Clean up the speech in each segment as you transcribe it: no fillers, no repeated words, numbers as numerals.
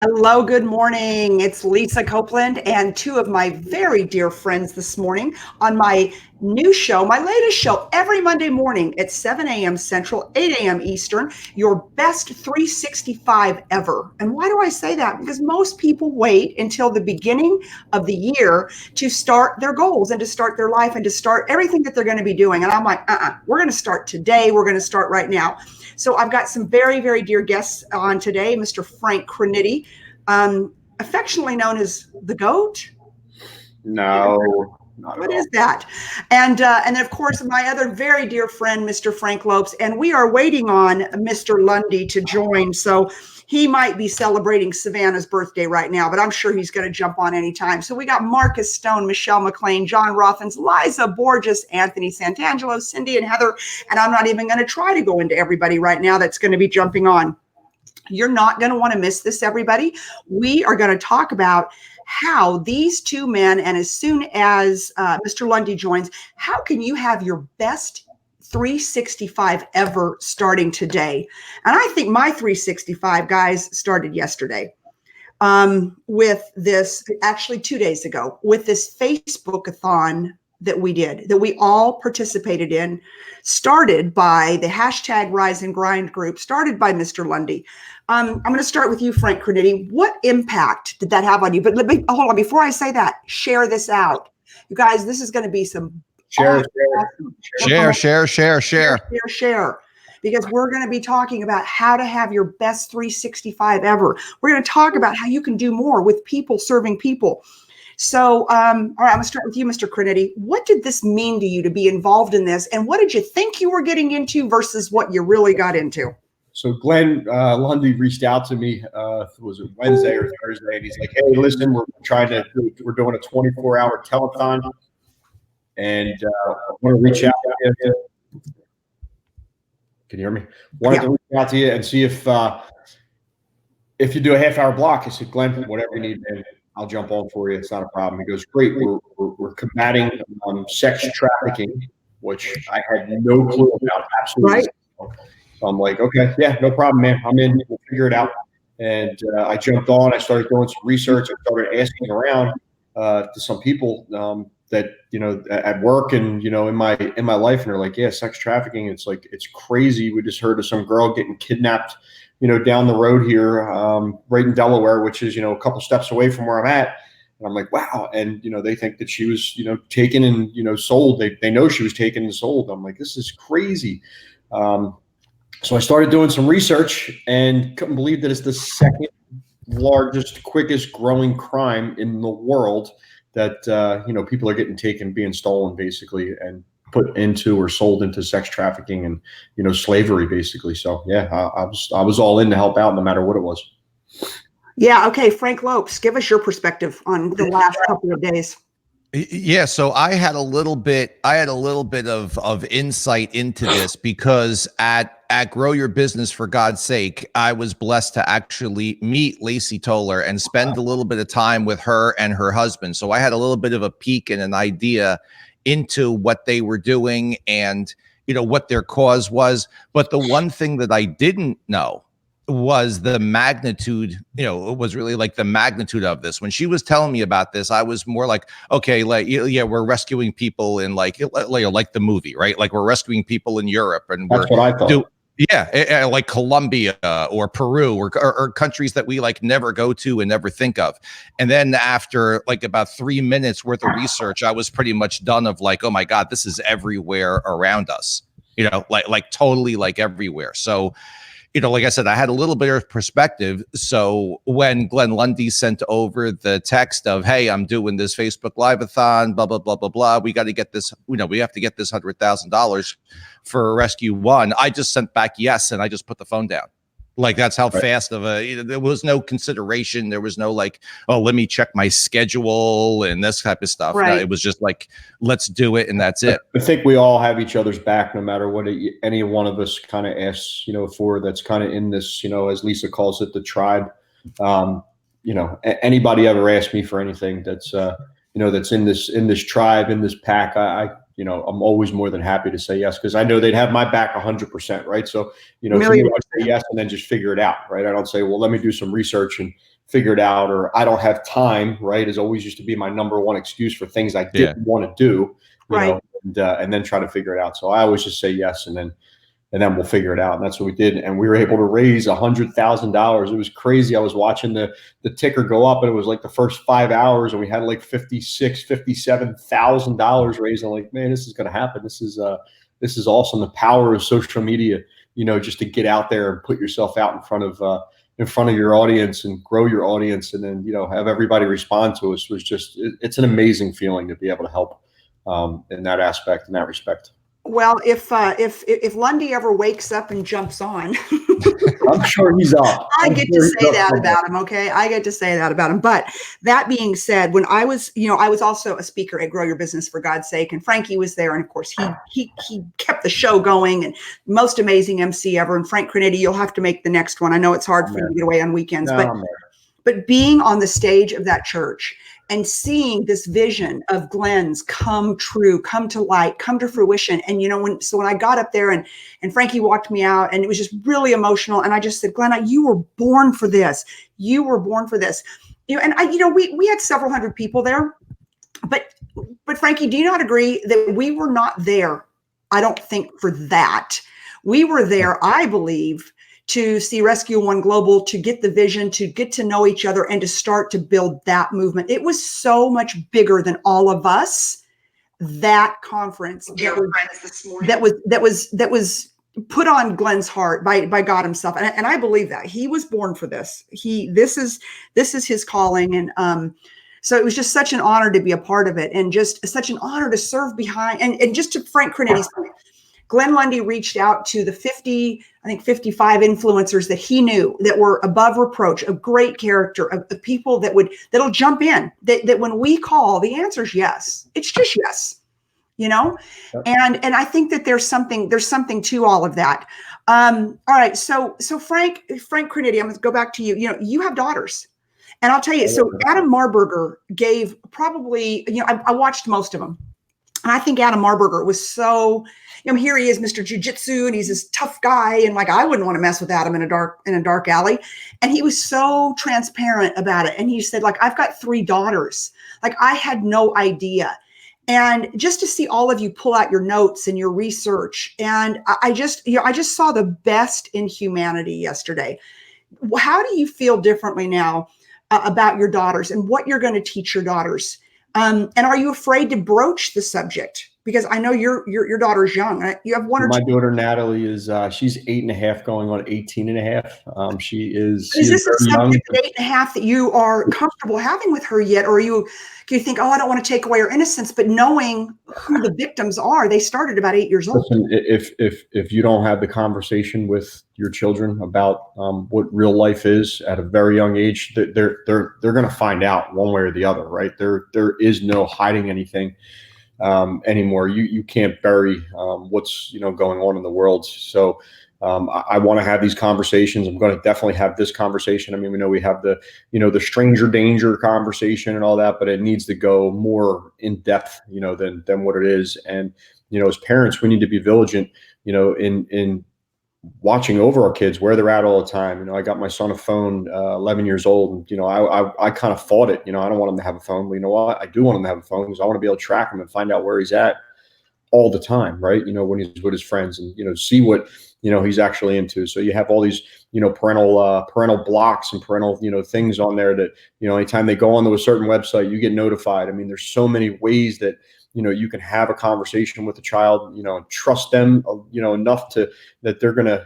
Hello, good morning. It's Lisa Copeland and two of my very dear friends this morning on my new show, my latest show, every Monday morning at 7 a.m. Central, 8 a.m. Eastern, your best 365 ever. And why do I say that? Because most people wait until the beginning of the year to start their goals and to start their life and to start everything that they're going to be doing. And I'm like, we're going to start today. We're going to start right now. So I've got some very, very dear guests on today, Mr. Frank Crinitti, affectionately known as the GOAT. No, what is that? And then, of course, my other very dear friend, Mr. Frank Lopes. And we are waiting on Mr. Lundy to join. So he might be celebrating Savannah's birthday right now, but I'm sure he's going to jump on anytime. So we got Marcus Stone, Michelle McLean, John Rothens, Liza Borges, Anthony Santangelo, Cindy, and Heather. And I'm not even going to try to go into everybody right now that's going to be jumping on. You're not going to want to miss this, everybody. We are going to talk about how these two men, and as soon as Mr. Lundy joins, how can you have your best 365 ever starting today? And I think my 365, guys, started yesterday with this, actually 2 days ago, with this Facebook-a-thon that we did, that we all participated in, started by the hashtag Rise and Grind group, started by Mr. Lundy. I'm going to start with you, Frank Crinitti. What impact did that have on you? But let me, hold on, before I say that, share this out. You guys, this is going to be some share. Because we're going to be talking about how to have your best 365 ever. We're going to talk about how you can do more with people, serving people. So, all right, I'm going to start with you, Mr. Crinitti. What did this mean to you to be involved in this? And what did you think you were getting into versus what you really got into? So Glenn Lundy reached out to me, was it Wednesday or Thursday? And he's like, hey, listen, we're doing a 24-hour telethon. And I want to reach out to you. Can you hear me? Wanted to reach out to you and see if you do a half-hour block. I said, Glenn, whatever you need, man, I'll jump on for you. It's not a problem. He goes, great. We're combating sex trafficking, which I had no clue about. Absolutely. Right. So I'm like, okay, yeah, no problem, man. I'm in. We'll figure it out. And I jumped on. I started doing some research. I started asking around to some people that, at work and, in my life. And they're like, yeah, sex trafficking. It's like, it's crazy. We just heard of some girl getting kidnapped, down the road here, right in Delaware, which is, a couple steps away from where I'm at. And I'm like, wow. And, they think that she was, taken and, sold. They know she was taken and sold. I'm like, this is crazy. So I started doing some research and couldn't believe that it's the second largest, quickest growing crime in the world that, people are getting taken, being stolen basically, and put into or sold into sex trafficking and, slavery basically. So yeah, I was all in to help out no matter what it was. Yeah. Okay. Frank Lopes, give us your perspective on the last couple of days. Yeah, so I had a little bit of insight into this because at Grow Your Business for God's Sake, I was blessed to actually meet Lacey Toller and spend a little bit of time with her and her husband. So I had a little bit of a peek and an idea into what they were doing and, what their cause was. But the one thing that I didn't know was the magnitude, it was really like the magnitude of this. When she was telling me about this, I was more like, okay, like, yeah, we're rescuing people in like the movie, right? Like we're rescuing people in Europe and that's what I thought. Like Colombia or Peru or countries that we like never go to and never think of. And then after like about 3 minutes worth of research, I was pretty much done of like, oh my God, this is everywhere around us, like totally like everywhere. So, like I said, I had a little bit of perspective. So when Glenn Lundy sent over the text of, hey, I'm doing this Facebook Live-a-thon, blah, blah, blah, blah, blah. We got to get this, we have to get this $100,000 for Rescue One. I just sent back yes, and I just put the phone down. Like that's how fast of there was no consideration. There was no like, oh, let me check my schedule and this type of stuff. Right. No, it was just like, let's do it. And that's it. I think we all have each other's back, no matter what any one of us kind of asks, for that's kind of in this, as Lisa calls it, the tribe. Anybody ever asked me for anything that's, that's in this tribe, in this pack, I'm always more than happy to say yes, because I know they'd have my back 100%, right? So, to me, I say yes and then just figure it out, right? I don't say, well, let me do some research and figured out, or I don't have time, right, is always used to be my number one excuse for things I didn't want to do, you know, and then try to figure it out. So I always just say yes, and then we'll figure it out. And that's what we did. And we were able to raise $100,000. It was crazy. I was watching the ticker go up, and it was like the first 5 hours, and we had like $57,000 raised. I'm like, man, this is going to happen. This is awesome. The power of social media, you know, just to get out there and put yourself out in front of your audience and grow your audience, and then, you know, have everybody respond to us was just, it's an amazing feeling to be able to help in that aspect, in that respect. Well, if Lundy ever wakes up and jumps on, I'm sure he's up. I get to say that about him. Okay. I get to say that about him. But that being said, when I was also a speaker at Grow Your Business for God's Sake, and Frankie was there. And of course he kept the show going, and most amazing MC ever. And Frank Crinetti, you'll have to make the next one. I know it's hard for you to get away on weekends, but being on the stage of that church and seeing this vision of Glenn's come true, come to light, come to fruition. And, you know, when I got up there and Frankie walked me out, and it was just really emotional. And I just said, Glenn, you were born for this. You were born for this. You know, and we had several hundred people there, but Frankie, do you not agree that we were not there? I don't think for that. We were there, I believe, to see Rescue One Global, to get the vision, to get to know each other, and to start to build that movement. It was so much bigger than all of us. That conference that was put on Glenn's heart by God himself, and I believe that he was born for this. This is his calling, and so it was just such an honor to be a part of it, and just such an honor to serve behind. And just to Frank Crinetti's point, Glenn Lundy reached out to the 55 influencers that he knew that were above reproach, of great character, of people that'll jump in, that when we call, the answer is yes. It's just yes, you know? Yep. And I think that there's something to all of that. All right. So Frank Crinetti, I'm going to go back to you. You know, you have daughters. And I'll tell you, so Adam Marburger gave probably, you know, I watched most of them. And I think Adam Marburger was so, you know, here he is, Mr. Jiu-Jitsu, and he's this tough guy. And like, I wouldn't want to mess with Adam in a dark alley. And he was so transparent about it. And he said, like, I've got 3 daughters. Like, I had no idea. And just to see all of you pull out your notes and your research. And I just saw the best in humanity yesterday. How do you feel differently now about your daughters and what you're going to teach your daughters? And are you afraid to broach the subject? Because I know your daughter's young. You have one or two. My daughter Natalie is she's 8.5, going on 18.5. She is. Is this a subject at 8.5 that you are comfortable having with her yet, or do you think, oh, I don't want to take away her innocence? But knowing who the victims are, they started about 8 years old. Listen, if you don't have the conversation with your children about what real life is at a very young age, they're going to find out one way or the other, right? There is no hiding anything anymore. You can't bury what's going on in the world. So I want to have these conversations. I'm going to definitely have this conversation. I mean, we know we have the the stranger danger conversation and all that, but it needs to go more in depth than what it is. And as parents, we need to be vigilant in watching over our kids, where they're at all the time. I got my son a phone, 11 years old, and I kind of fought it. I don't want him to have a phone, but you know what? I do want him to have a phone, because I want to be able to track him and find out where he's at all the time, right? When he's with his friends, and see what he's actually into. So you have all these parental blocks and parental things on there that anytime they go onto a certain website, you get notified. I mean, there's so many ways that you can have a conversation with a child, and trust them, enough that they're going to,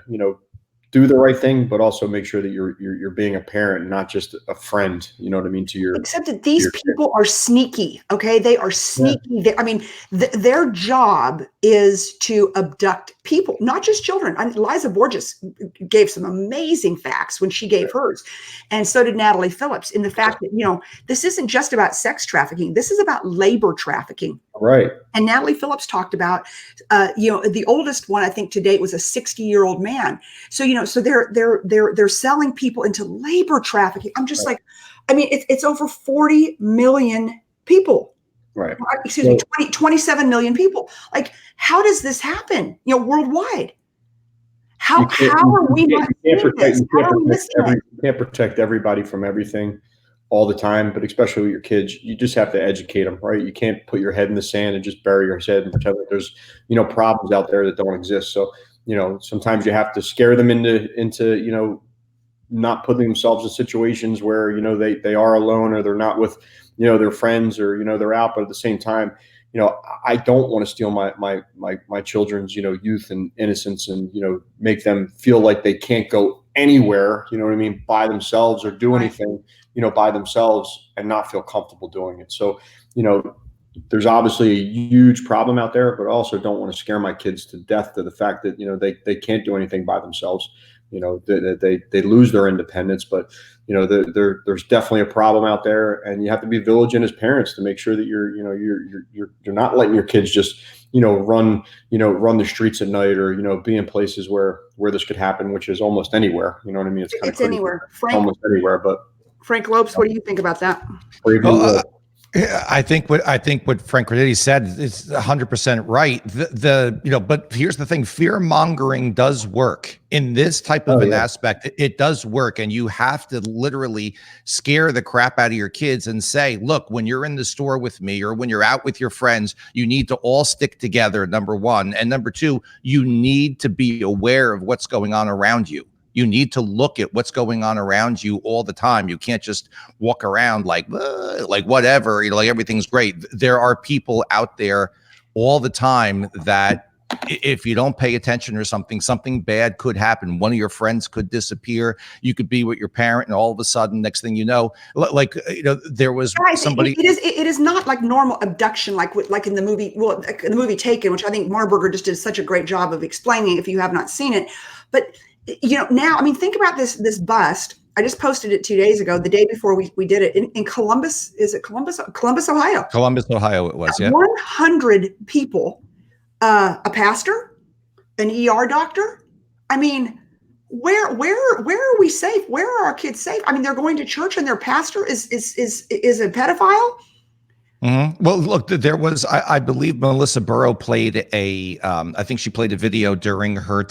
do the right thing, but also make sure that you're being a parent, not just a friend, you know what I mean, to your. Except that these people are sneaky. Okay. They are sneaky. Yeah. Their job is to abduct people, not just children. Liza Borges gave some amazing facts when she gave hers. And so did Natalie Phillips, in the fact that, this isn't just about sex trafficking. This is about labor trafficking. Right. And Natalie Phillips talked about, the oldest one, I think to date, was a 60-year-old man. So, so they're selling people into labor trafficking. I'm just like, it's over 40 million people. Right. Excuse me, 27 million people. Like, how does this happen, worldwide? How are we not doing this? How are we missing it? You can't protect everybody from everything all the time, but especially with your kids, you just have to educate them, right? You can't put your head in the sand and just bury your head and pretend like there's, problems out there that don't exist. So, sometimes you have to scare them into, not putting themselves in situations where, they are alone or they're not with, their friends or, they're out, but at the same time, I don't want to steal my children's, youth and innocence and, make them feel like they can't go anywhere, by themselves or do anything, by themselves and not feel comfortable doing it. So, there's obviously a huge problem out there, but I also don't want to scare my kids to death to the fact that, they can't do anything by themselves. They lose their independence, but there's definitely a problem out there, and you have to be vigilant as parents to make sure that you're not letting your kids just run the streets at night or be in places where this could happen, which is almost anywhere. You know what I mean? It's anywhere. Almost anywhere. But Frank Lopes, what do you think about that? I think what Frank Cordetti said is 100% right. But here's the thing: fear mongering does work in this type of an aspect. It does work, and you have to literally scare the crap out of your kids and say, "Look, when you're in the store with me, or when you're out with your friends, you need to all stick together." Number one, and number two, you need to be aware of what's going on around you. You need to look at what's going on around you all the time. You can't just walk around like whatever, like everything's great. There are people out there all the time that if you don't pay attention or something bad could happen. One of your friends could disappear. You could be with your parent, and all of a sudden, next thing you know, there was somebody. It is not like normal abduction, like in the movie. Well, in the movie Taken, which I think Marburger just did such a great job of explaining. If you have not seen it, but now, think about this bust. I just posted it 2 days ago, the day before we did it in Columbus. Is it Columbus, Ohio? Columbus, Ohio. It was, yeah. 100 people, a pastor, an ER doctor. Where are we safe? Where are our kids safe? They're going to church and their pastor is a pedophile. Mm-hmm. Well, look, there was, I believe Melissa Burrow played I think she played a video during her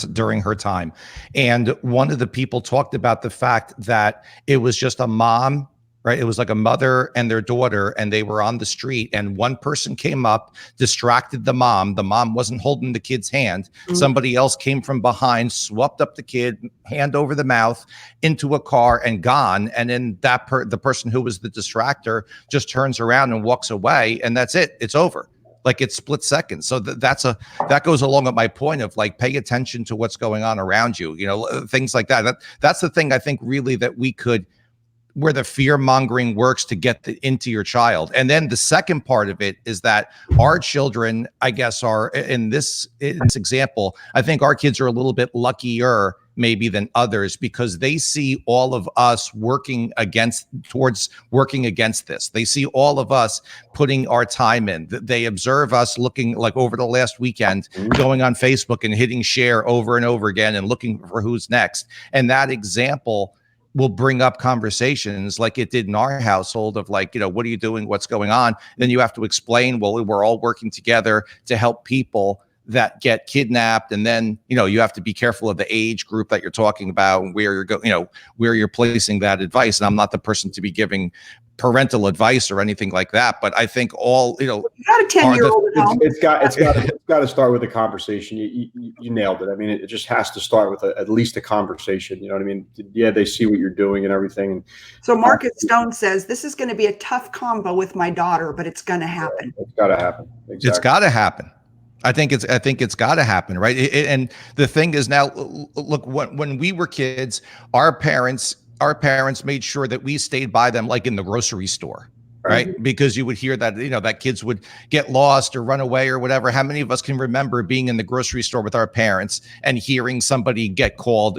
time. And one of the people talked about the fact that it was just a mom, right? It was like a mother and their daughter, and they were on the street, and one person came up, distracted the mom. The mom wasn't holding the kid's hand. Mm-hmm. Somebody else came from behind, swept up the kid, hand over the mouth, into a car and gone. And then the person who was the distractor just turns around and walks away, and that's it. It's over. Like, it's split seconds. So that goes along with my point of pay attention to what's going on around you, things like that. That's the thing I think really that we could, where the fear mongering works to get into your child. And then the second part of it is that our children, I guess, are in this example, I think our kids are a little bit luckier maybe than others, because they see all of us working against this. They see all of us putting our time in. They observe us looking, like over the last weekend, going on Facebook and hitting share over and over again and looking for who's next. And that example will bring up conversations like it did in our household of what are you doing? What's going on? Then you have to explain, well, we're all working together to help people that get kidnapped. And then, you have to be careful of the age group that you're talking about and where you're where you're placing that advice. And I'm not the person to be giving parental advice or anything like that, but I think all you got a 10-year-old at home. It's got to start with a conversation. You nailed it. It just has to start with at least a conversation. You know what I mean? Yeah, they see what you're doing and everything. So Marcus Stone says this is going to be a tough combo with my daughter, but it's going to happen. It's got to happen. Exactly. It's got to happen. I think it's got to happen, right? And the thing is now, look, when we were kids, our parents made sure that we stayed by them, like in the grocery store, right? Because you would hear that, that kids would get lost or run away or whatever. How many of us can remember being in the grocery store with our parents and hearing somebody get called,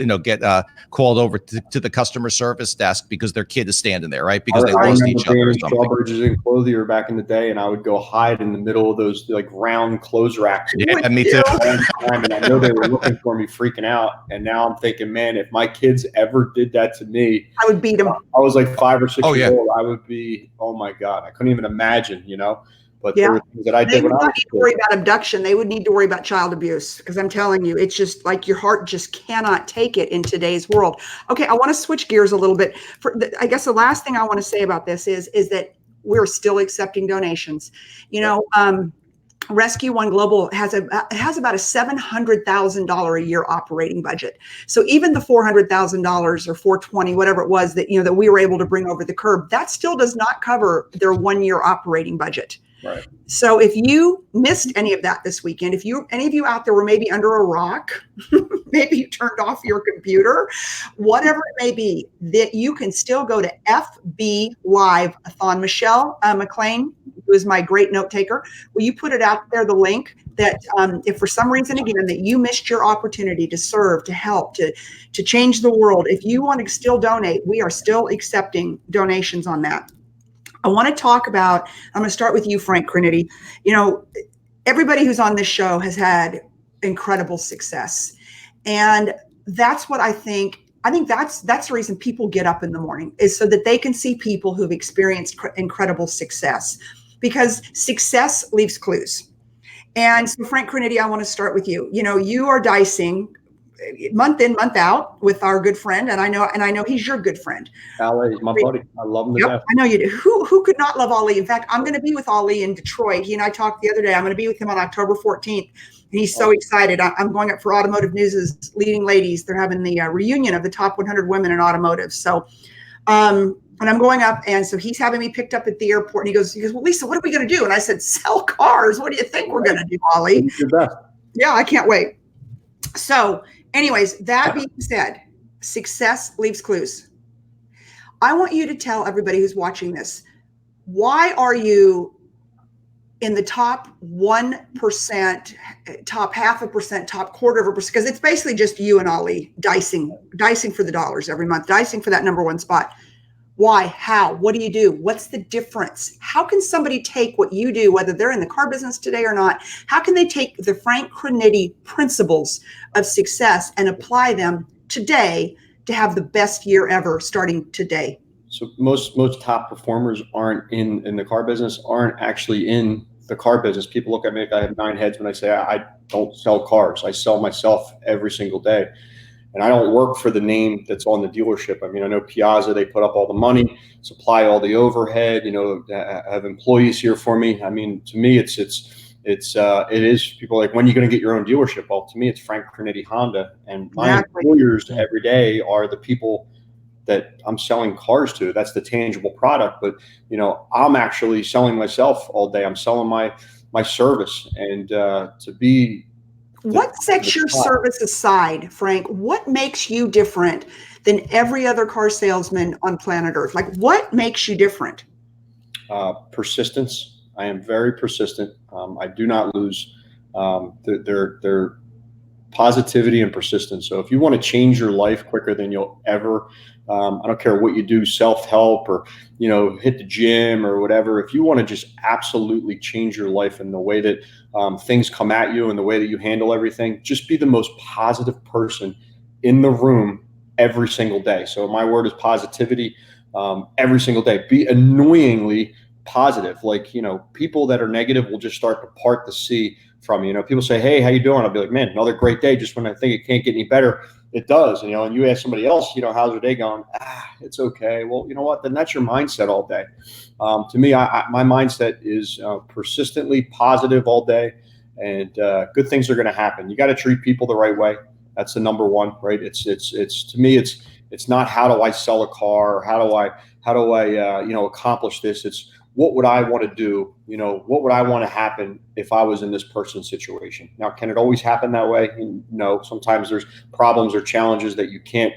called over to the customer service desk because their kid is standing there, right? Because they lost each other or something. Strawbridges and Clothier back in the day, and I would go hide in the middle of those round clothes racks. Yeah, me too. And I know they were looking for me, freaking out. And now I'm thinking, man, if my kids ever did that to me, I would beat them. I was like 5 or 6 years old. I would be, oh my God, I couldn't even imagine, But Yeah. there were things that I They did would when I not was need a to worry kid. about abduction. They would need to worry about child abuse, because I'm telling you, it's just like your heart just cannot take it in today's world. Okay, I want to switch gears a little bit. I guess the last thing I want to say about this is that we're still accepting donations. You know, Rescue One Global has about a $700,000 a year operating budget. So even the $400,000 or 420, whatever it was that that we were able to bring over the curb, that still does not cover their 1 year operating budget. Right. So if you missed any of that this weekend, if any of you out there were maybe under a rock, maybe you turned off your computer, whatever it may be, that you can still go to FB Live-a-thon. Michelle McLean, who is my great note taker, will you put it out there, the link that if for some reason, again, that you missed your opportunity to serve, to help, to change the world, if you want to still donate, we are still accepting donations on that. I want to talk about, I'm going to start with you, Frank Crinity. Everybody who's on this show has had incredible success. And that's what I think that's the reason people get up in the morning, is so that they can see people who've experienced incredible success, because success leaves clues. And so, Frank Crinity, I want to start with you. You are dicing month in, month out with our good friend, and I know he's your good friend. Ali, he's my buddy. I love him to Yep, death. I know you do. Who could not love Ali? In fact, I'm going to be with Ali in Detroit. He and I talked the other day. I'm going to be with him on October 14th, and he's so excited. I'm going up for Automotive News' Leading Ladies. They're having the reunion of the top 100 women in automotive. So, and I'm going up, and so he's having me picked up at the airport. And he goes, well, Lisa, what are we going to do? And I said, sell cars. What do you think we're going to do, Ali? Your best. Yeah, I can't wait. So, anyways, that being said, success leaves clues. I want you to tell everybody who's watching this, why are you in the top 1%, top 0.5%, top 1/4%? Because it's basically just you and Ali dicing for the dollars every month, dicing for that number one spot. Why? How? What do you do? What's the difference? How can somebody take what you do, whether they're in the car business today or not? How can they take the Frank Crinity principles of success and apply them today to have the best year ever starting today? So most top performers aren't in the car business, aren't actually in the car business. People look at me like I have 9 heads when I say I don't sell cars. I sell myself every single day. And I don't work for the name that's on the dealership. I mean, I know Piazza, they put up all the money, supply all the overhead, have employees here for me. I mean, to me, it is people like, when are you going to get your own dealership? Well, to me, it's Frank Crinity Honda. And my employers every day are the people that I'm selling cars to. That's the tangible product. But, I'm actually selling myself all day. I'm selling my service. And to be what sets your service aside, Frank? What makes you different than every other car salesman on planet Earth? Like, what makes you different? Persistence. I am very persistent. I do not lose. Their positivity and persistence. So if you want to change your life quicker than you'll ever, I don't care what you do, self-help or, hit the gym or whatever. If you want to just absolutely change your life in the way that things come at you and the way that you handle everything, just be the most positive person in the room every single day. So my word is positivity every single day. Be annoyingly positive. Like, people that are negative will just start to part the sea from you. People say, hey, how you doing? I'll be like, man, another great day. Just when I think it can't get any better, it does. And you ask somebody else, how's their day going? It's okay. Well, you know what? Then that's your mindset all day. To me, my mindset is persistently positive all day, and good things are going to happen. You got to treat people the right way. That's the number one, right? It's to me, it's not how do I sell a car or how do I accomplish this. It's what would I want to do? What would I want to happen if I was in this person's situation? Now, can it always happen that way? No. Sometimes there's problems or challenges that you can't,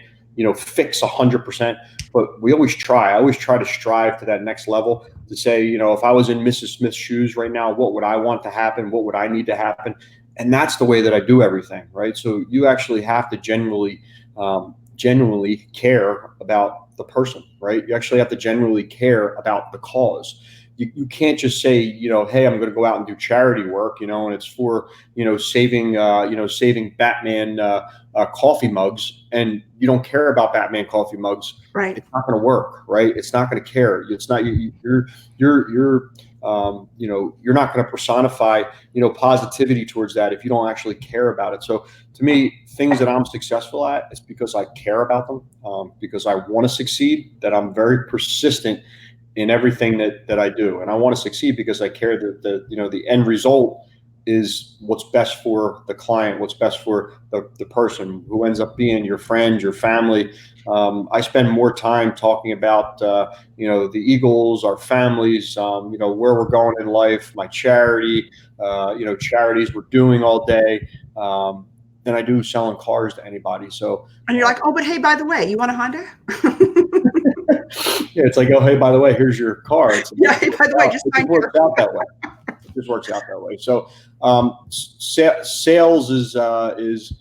fix 100%. But we always try. I always try to strive to that next level to say, if I was in Mrs. Smith's shoes right now, what would I want to happen? What would I need to happen? And that's the way that I do everything, right? So you actually have to genuinely care about the person, right? You actually have to genuinely care about the cause. You can't just say, hey, I'm going to go out and do charity work, and it's for, saving Batman coffee mugs, and you don't care about Batman coffee mugs. Right. It's not going to work, right? It's not going to care. It's not you're you're not going to personify, positivity towards that if you don't actually care about it. So to me, things that I'm successful at, it's because I care about them, because I want to succeed, that I'm very persistent in everything that I do. And I want to succeed because I care that the end result is what's best for the client, what's best for the person who ends up being your friend, your family. I spend more time talking about, the Eagles, our families, where we're going in life, my charity, charities we're doing all day, than I do selling cars to anybody. So, and you're like, oh, but hey, by the way, you want a Honda? Yeah, it's like, oh, hey, by the way, here's your car. It's yeah, hey, by the way, just it works out that way. It just works out that way. So, sales is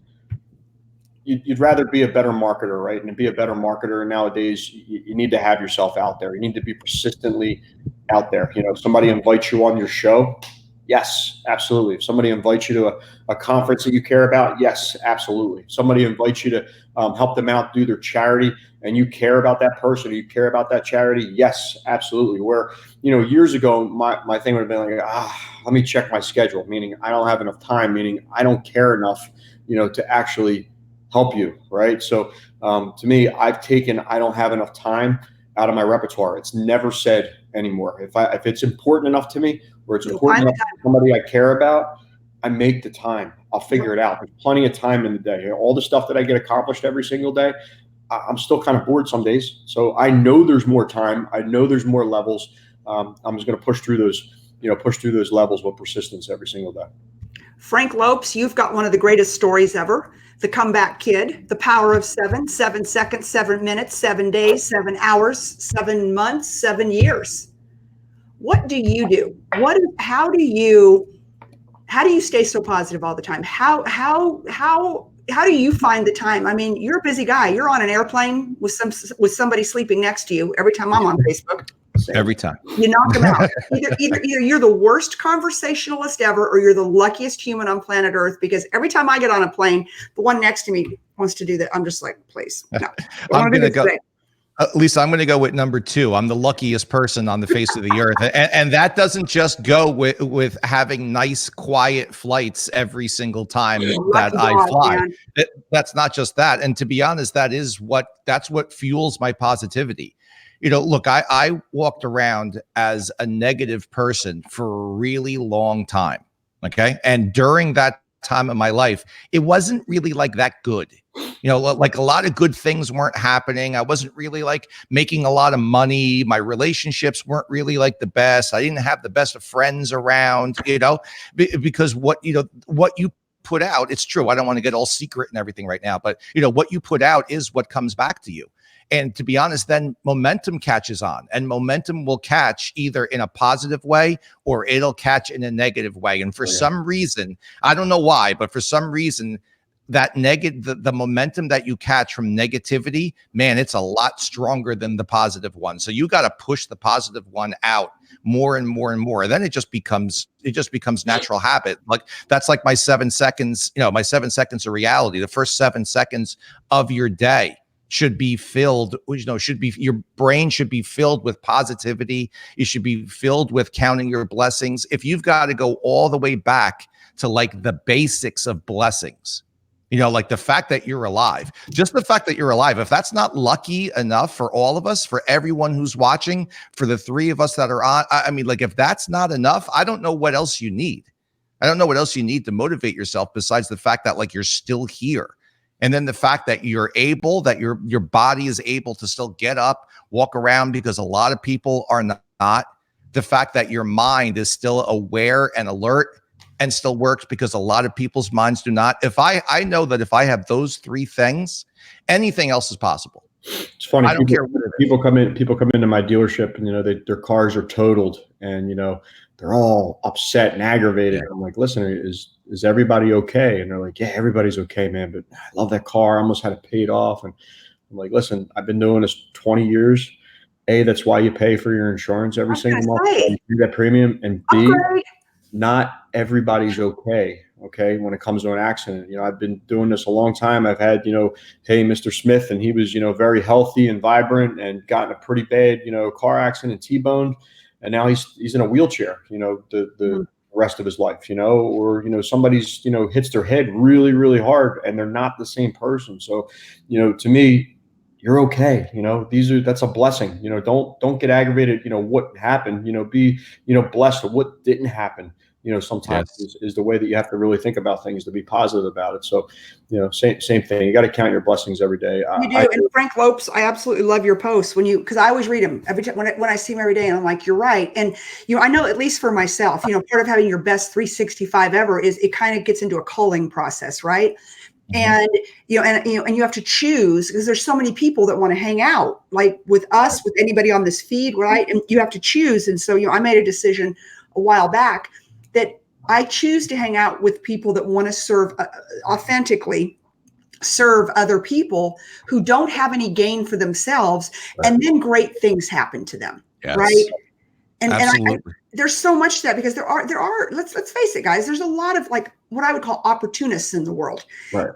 you'd rather be a better marketer, right? And to be a better marketer nowadays, you need to have yourself out there. You need to be persistently out there. If somebody invites you on your show, yes, absolutely. If somebody invites you to a conference that you care about, yes, absolutely. If somebody invites you to help them out, do their charity, and you care about that person, or you care about that charity, yes, absolutely. Where, years ago, my thing would have been like, let me check my schedule, meaning I don't have enough time, meaning I don't care enough, to actually help you, right? So to me, I've taken I don't have enough time out of my repertoire. It's never said anymore. If it's important enough to me, or it's important enough to somebody I care about, I make the time. I'll figure it out. There's plenty of time in the day. All the stuff that I get accomplished every single day, I'm still kind of bored some days. So I know there's more time. I know there's more levels. I'm just going to push through those levels with persistence every single day. Frank Lopes, you've got one of the greatest stories ever. The Comeback Kid, the power of 7 seconds, 7 minutes, 7 days, 7 hours, 7 months, 7 years. What do you do? How do you stay so positive all the time? How do you find the time? I mean, you're a busy guy. You're on an airplane with somebody sleeping next to you every time I'm on Facebook. Every time. You knock them out. Either you're the worst conversationalist ever, or you're the luckiest human on planet Earth, because every time I get on a plane, the one next to me wants to do that. I'm just like, please. No. I'm going to go. Lisa, I'm going to go with number 2. I'm the luckiest person on the face of the earth. And that doesn't just go with having nice, quiet flights every single time that I fly. That's not just that. And to be honest, that's what fuels my positivity. Look, I walked around as a negative person for a really long time. Okay. And during that time of my life, it wasn't really like that good. Like a lot of good things weren't happening. I wasn't really like making a lot of money. My relationships weren't really like the best. I didn't have the best of friends around, because what you put out, it's true. I don't want to get all secret and everything right now, but what you put out is what comes back to you. And to be honest, then momentum catches on, and momentum will catch either in a positive way or it'll catch in a negative way. And for some reason, I don't know why, but for some reason, that the momentum that you catch from negativity, man, it's a lot stronger than the positive one. So you got to push the positive one out more and more and more. And then it just becomes natural habit. Like that's like my 7 seconds, my 7 seconds of reality. The first 7 seconds of your day should be filled, your brain should be filled with positivity. You should be filled with counting your blessings. If you've got to go all the way back to like the basics of blessings, like the fact that you're alive, just the fact that you're alive, if that's not lucky enough for all of us, for everyone who's watching, for the 3 of us that are on, I mean, like if that's not enough, I don't know what else you need. I don't know what else you need to motivate yourself besides the fact that like you're still here. And then the fact that you're able, that your body is able to still get up, walk around, because a lot of people are not. The fact that your mind is still aware and alert and still works, because a lot of people's minds do not. If I know that if I have those 3 things, anything else is possible. It's funny. I don't care what people come into my dealership and, their cars are totaled and, they're all upset and aggravated. Yeah. I'm like, listen, is everybody okay? And they're like, yeah, everybody's okay, man. But I love that car. I almost had to pay it off. And I'm like, listen, I've been doing this 20 years. A, that's why you pay for your insurance every single month. You do that premium. And B, not everybody's okay. Okay. When it comes to an accident, I've been doing this a long time. I've had, hey, Mr. Smith, and he was, very healthy and vibrant and got in a pretty bad, car accident, T-boned. and now he's in a wheelchair, the rest of his life, or, somebody's, hits their head really, really hard and they're not the same person. So, to me, you're okay. That's a blessing. Don't get aggravated, what happened, be, blessed with what didn't happen. Sometimes is the way that you have to really think about things, to be positive about it. So, same thing. You got to count your blessings every day. You do. And Frank Lopes, I absolutely love your posts because I always read them every time when I see him every day, and I'm like, you're right. And I know, at least for myself, part of having your best 365 ever is it kind of gets into a culling process, right? And and you have to choose, because there's so many people that want to hang out, like with us, with anybody on this feed, right? And you have to choose. And so I made a decision a while back that I choose to hang out with people that want to serve authentically, serve other people who don't have any gain for themselves, and then great things happen to them, right? And there's so much to that, because there are let's face it, guys, there's a lot of like what I would call opportunists in the world, right?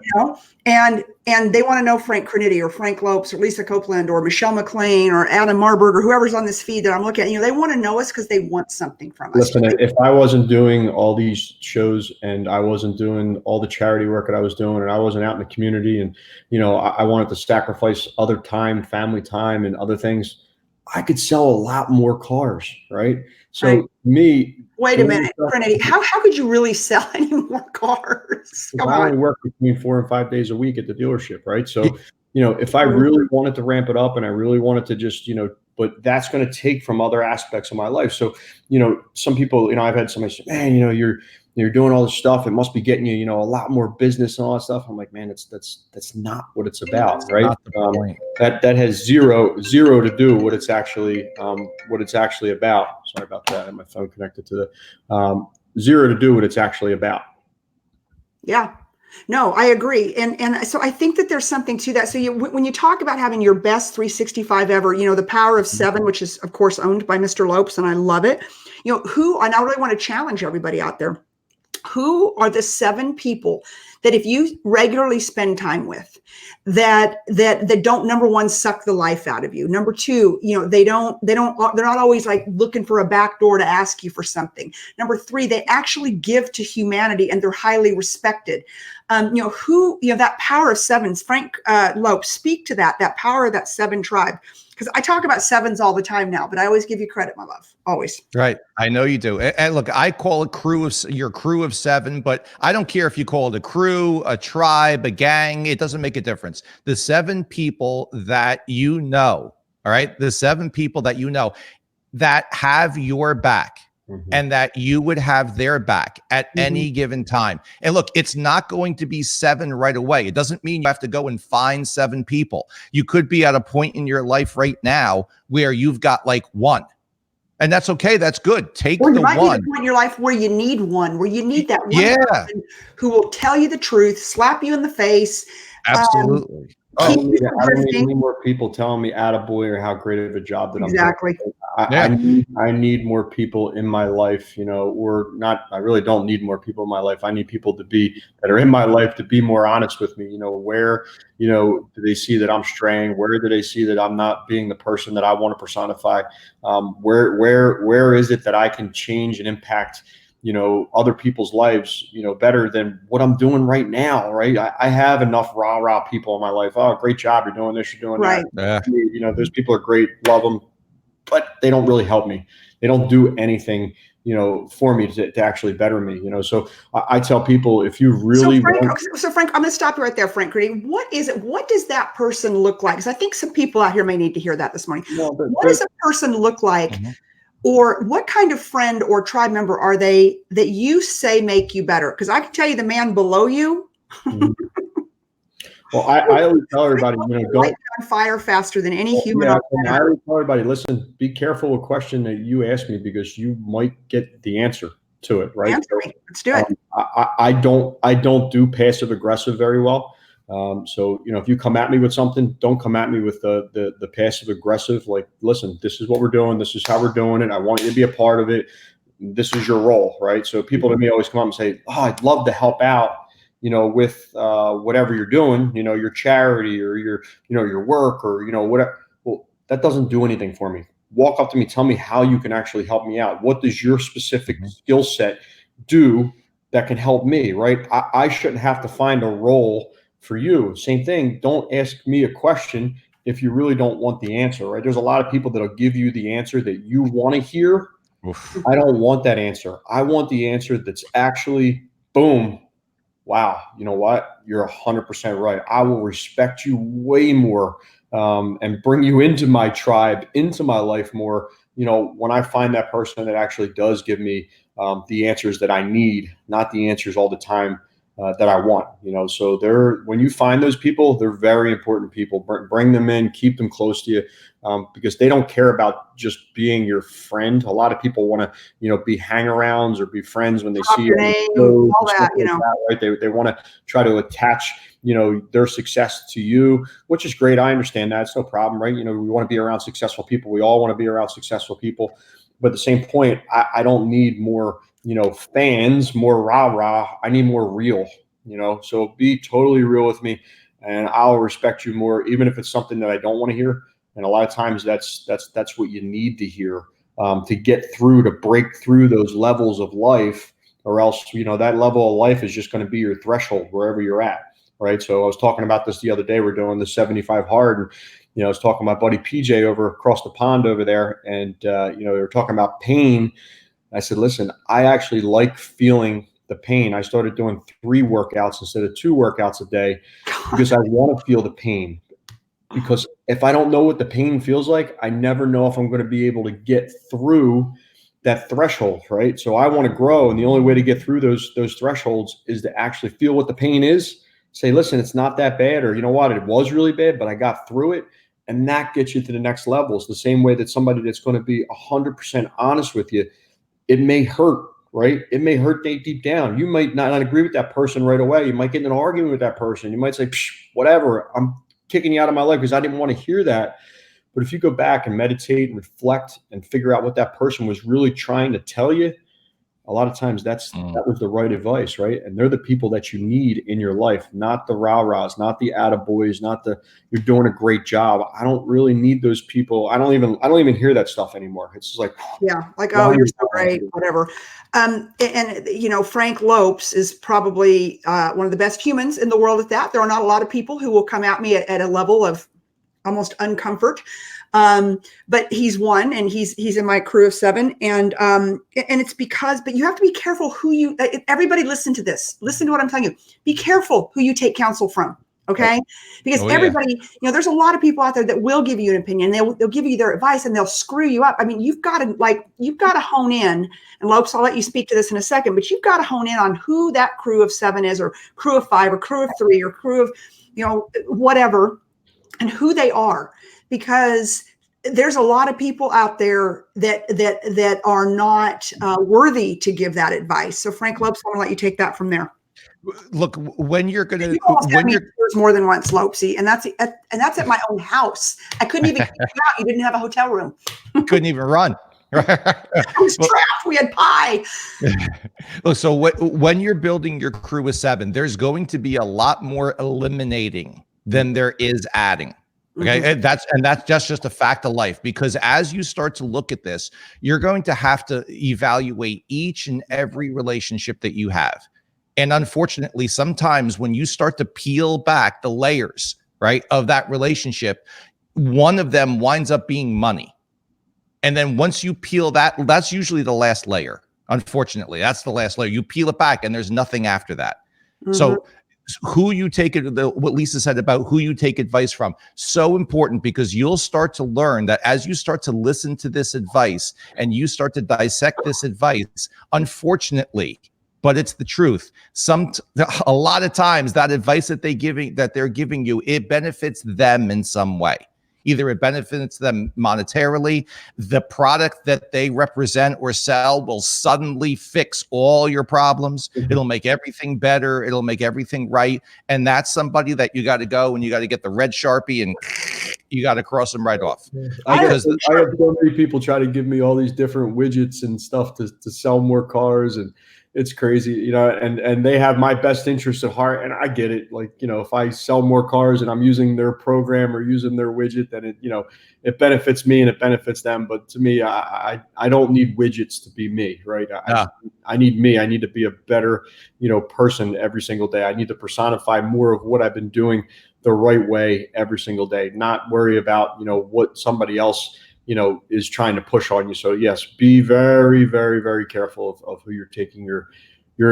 And they want to know Frank Crinity or Frank Lopes or Lisa Copeland or Michelle McLean or Adam Marburg or whoever's on this feed that I'm looking at. They want to know us because they want something from us. Listen, if I wasn't doing all these shows and I wasn't doing all the charity work that I was doing, and I wasn't out in the community, and I wanted to sacrifice other time, family time, and other things, I could sell a lot more cars, right? So wait a minute, Trinity, how could you really sell any more cars? I only work between 4 and 5 days a week at the dealership, right? So, if I really wanted to ramp it up and I really wanted to just, but that's going to take from other aspects of my life. So, some people, I've had somebody say, man, you're doing all this stuff, it must be getting you, a lot more business and all that stuff. I'm like, man, that's not what it's about, right? That has zero to do what it's actually about. Sorry about that. I have my phone connected to the zero to do what it's actually about. Yeah. No, I agree. And so I think that there's something to that. So when you talk about having your best 365 ever, the power of 7, which is of course owned by Mr. Lopes, and I love it. And I really want to challenge everybody out there. Who are the 7 people that if you regularly spend time with, that don't, number one, suck the life out of you. Number two, they're not always like looking for a back door to ask you for something. Number 3, they actually give to humanity and they're highly respected. That power of 7s, Frank Lopes, speak to that power of that 7 tribe. Because I talk about 7s all the time now, but I always give you credit, my love. Always. Right. I know you do. And look, I call your crew of 7, but I don't care if you call it a crew, a tribe, a gang. It doesn't make a difference. The 7 people that all right, the 7 people that that have your back. And that you would have their back at any given time. And look, it's not going to be 7 right away. It doesn't mean you have to go and find 7 people. You could be at a point in your life right now where you've got like 1. And that's okay. That's good. Take the 1. You might be at a point in your life where you need 1, where you need that one person who will tell you the truth, slap you in the face. Absolutely. I don't need any more people telling me attaboy or how great of a job that I'm doing. I need more people in my life, or not. I really don't need more people in my life. I need people that are in my life to be more honest with me. Where, do they see that I'm straying? Where do they see that I'm not being the person that I want to personify? Where is it that I can change and impact other people's lives, better than what I'm doing right now, right? I have enough rah people in my life. Oh, great job. You're doing this, you're doing that. Those people are great. Love them, but they don't really help me. They don't do anything, for me to actually better me, So I tell people, if you really so Frank, I'm going to stop you right there, Frank. What is it? What does that person look like? Because I think some people out here may need to hear that this morning. What does a person look like? Or what kind of friend or tribe member are they that you say make you better? Because I can tell you the man below you. Well, I always tell everybody, don't light on fire faster than any human. I always tell everybody, listen, be careful with a question that you ask me, because you might get the answer to it, right? Let's do it. I don't do passive aggressive very well. So, if you come at me with something, don't come at me with the passive aggressive, like, listen, this is what we're doing. This is how we're doing it. I want you to be a part of it. This is your role, right? So people to me always come up and say, oh, I'd love to help out, with whatever you're doing, your charity or your work or, whatever. Well, that doesn't do anything for me. walk up to me, tell me how you can actually help me out. What does your specific skill set do that can help me, right? I shouldn't have to find a role for you. Same thing. Don't ask me a question if you really don't want the answer, right? There's a lot of people that'll give you the answer that you want to hear. Oof. I don't want that answer. I want the answer that's actually, boom, wow, you know what? You're 100% right. I will respect you way more and bring you into my tribe, into my life more, you know, when I find that person that actually does give me the answers that I need, not the answers all the time that I want, you know. So when you find those people, they're very important people. Bring them in, keep them close to you, because they don't care about just being your friend. A lot of people want to, you know, be hang-arounds or be friends when they see your name, all that, you know. Right? They want to try to attach, you know, their success to you, which is great. I understand that. It's no problem, right? You know, we want to be around successful people. We all want to be around successful people. But at the same point, I don't need more, you know, fans, more rah-rah. I need more real, you know. So be totally real with me and I'll respect you more, even if it's something that I don't want to hear. And a lot of times that's what you need to hear to get through, to break through those levels of life, or else, you know, that level of life is just going to be your threshold wherever you're at. Right. So I was talking about this the other day. We're doing the 75 hard. And, you know, I was talking to my buddy PJ over across the pond over there. And, you know, they were talking about pain. I said, listen, I actually like feeling the pain. I started doing 3 workouts instead of 2 workouts a day because I want to feel the pain. Because if I don't know what the pain feels like, I never know if I'm going to be able to get through that threshold, right? So I want to grow. And the only way to get through those thresholds is to actually feel what the pain is. Say, listen, it's not that bad, or you know what, it was really bad, but I got through it. And that gets you to the next levels. The same way that somebody that's going to be 100% honest with you, it may hurt, right? It may hurt deep down. You might not agree with that person right away. You might get in an argument with that person. You might say, whatever, I'm kicking you out of my life because I didn't want to hear that. But if you go back and meditate and reflect and figure out what that person was really trying to tell you, a lot of times that was the right advice, right? And they're the people that you need in your life, not the rah-rahs, not the attaboys, not the you're doing a great job. I don't really need those people. I don't even hear that stuff anymore. It's just like, yeah, like, oh, you're so great, whatever. And you know, Frank Lopes is probably one of the best humans in the world at that. There are not a lot of people who will come at me at a level of almost uncomfort. But he's one, and he's in my crew of 7. And it's because, but you have to be careful who you, everybody listen to this, listen to what I'm telling you, be careful who you take counsel from. Okay. Because everybody, you know, there's a lot of people out there that will give you an opinion. They'll give you their advice and they'll screw you up. I mean, you've got to hone in, and Lopes, I'll let you speak to this in a second, but you've got to hone in on who that crew of 7 is, or crew of 5, or crew of 3, or crew of, you know, whatever, and who they are, because there's a lot of people out there that are not worthy to give that advice. So Frank Lopes, I'm gonna let you take that from there. Look, when you're gonna, when you're more than once, Lopesy, and that's at my own house. I couldn't even get you out. You didn't have a hotel room. Couldn't even run. I was trapped. We had pie. Look, so when you're building your crew of 7, there's going to be a lot more eliminating than there is adding. Okay. Mm-hmm. And that's just a fact of life, because as you start to look at this, you're going to have to evaluate each and every relationship that you have. And unfortunately, sometimes when you start to peel back the layers, right, of that relationship, one of them winds up being money. And then once you peel that, that's usually the last layer. Unfortunately, that's the last layer. You peel it back and there's nothing after that. Mm-hmm. So who you take it, what Lisa said about who you take advice from, so important, because you'll start to learn that as you start to listen to this advice and you start to dissect this advice, unfortunately, but it's the truth, a lot of times that advice that they're giving you, it benefits them in some way. Either it benefits them monetarily, the product that they represent or sell will suddenly fix all your problems. Mm-hmm. It'll make everything better. It'll make everything right. And that's somebody that you got to go and you got to get the red Sharpie and you got to cross them right off. I have so many people try to give me all these different widgets and stuff to sell more cars. And it's crazy, you know, and they have my best interest at heart, and I get it. Like, you know, if I sell more cars and I'm using their program or using their widget, then it, you know, it benefits me and it benefits them. But to me, I don't need widgets to be me, right? I need me. I need to be a better, you know, person every single day. I need to personify more of what I've been doing the right way every single day, not worry about, you know, what somebody else, you know, is trying to push on you. So yes, be very, very, very careful of who you're taking your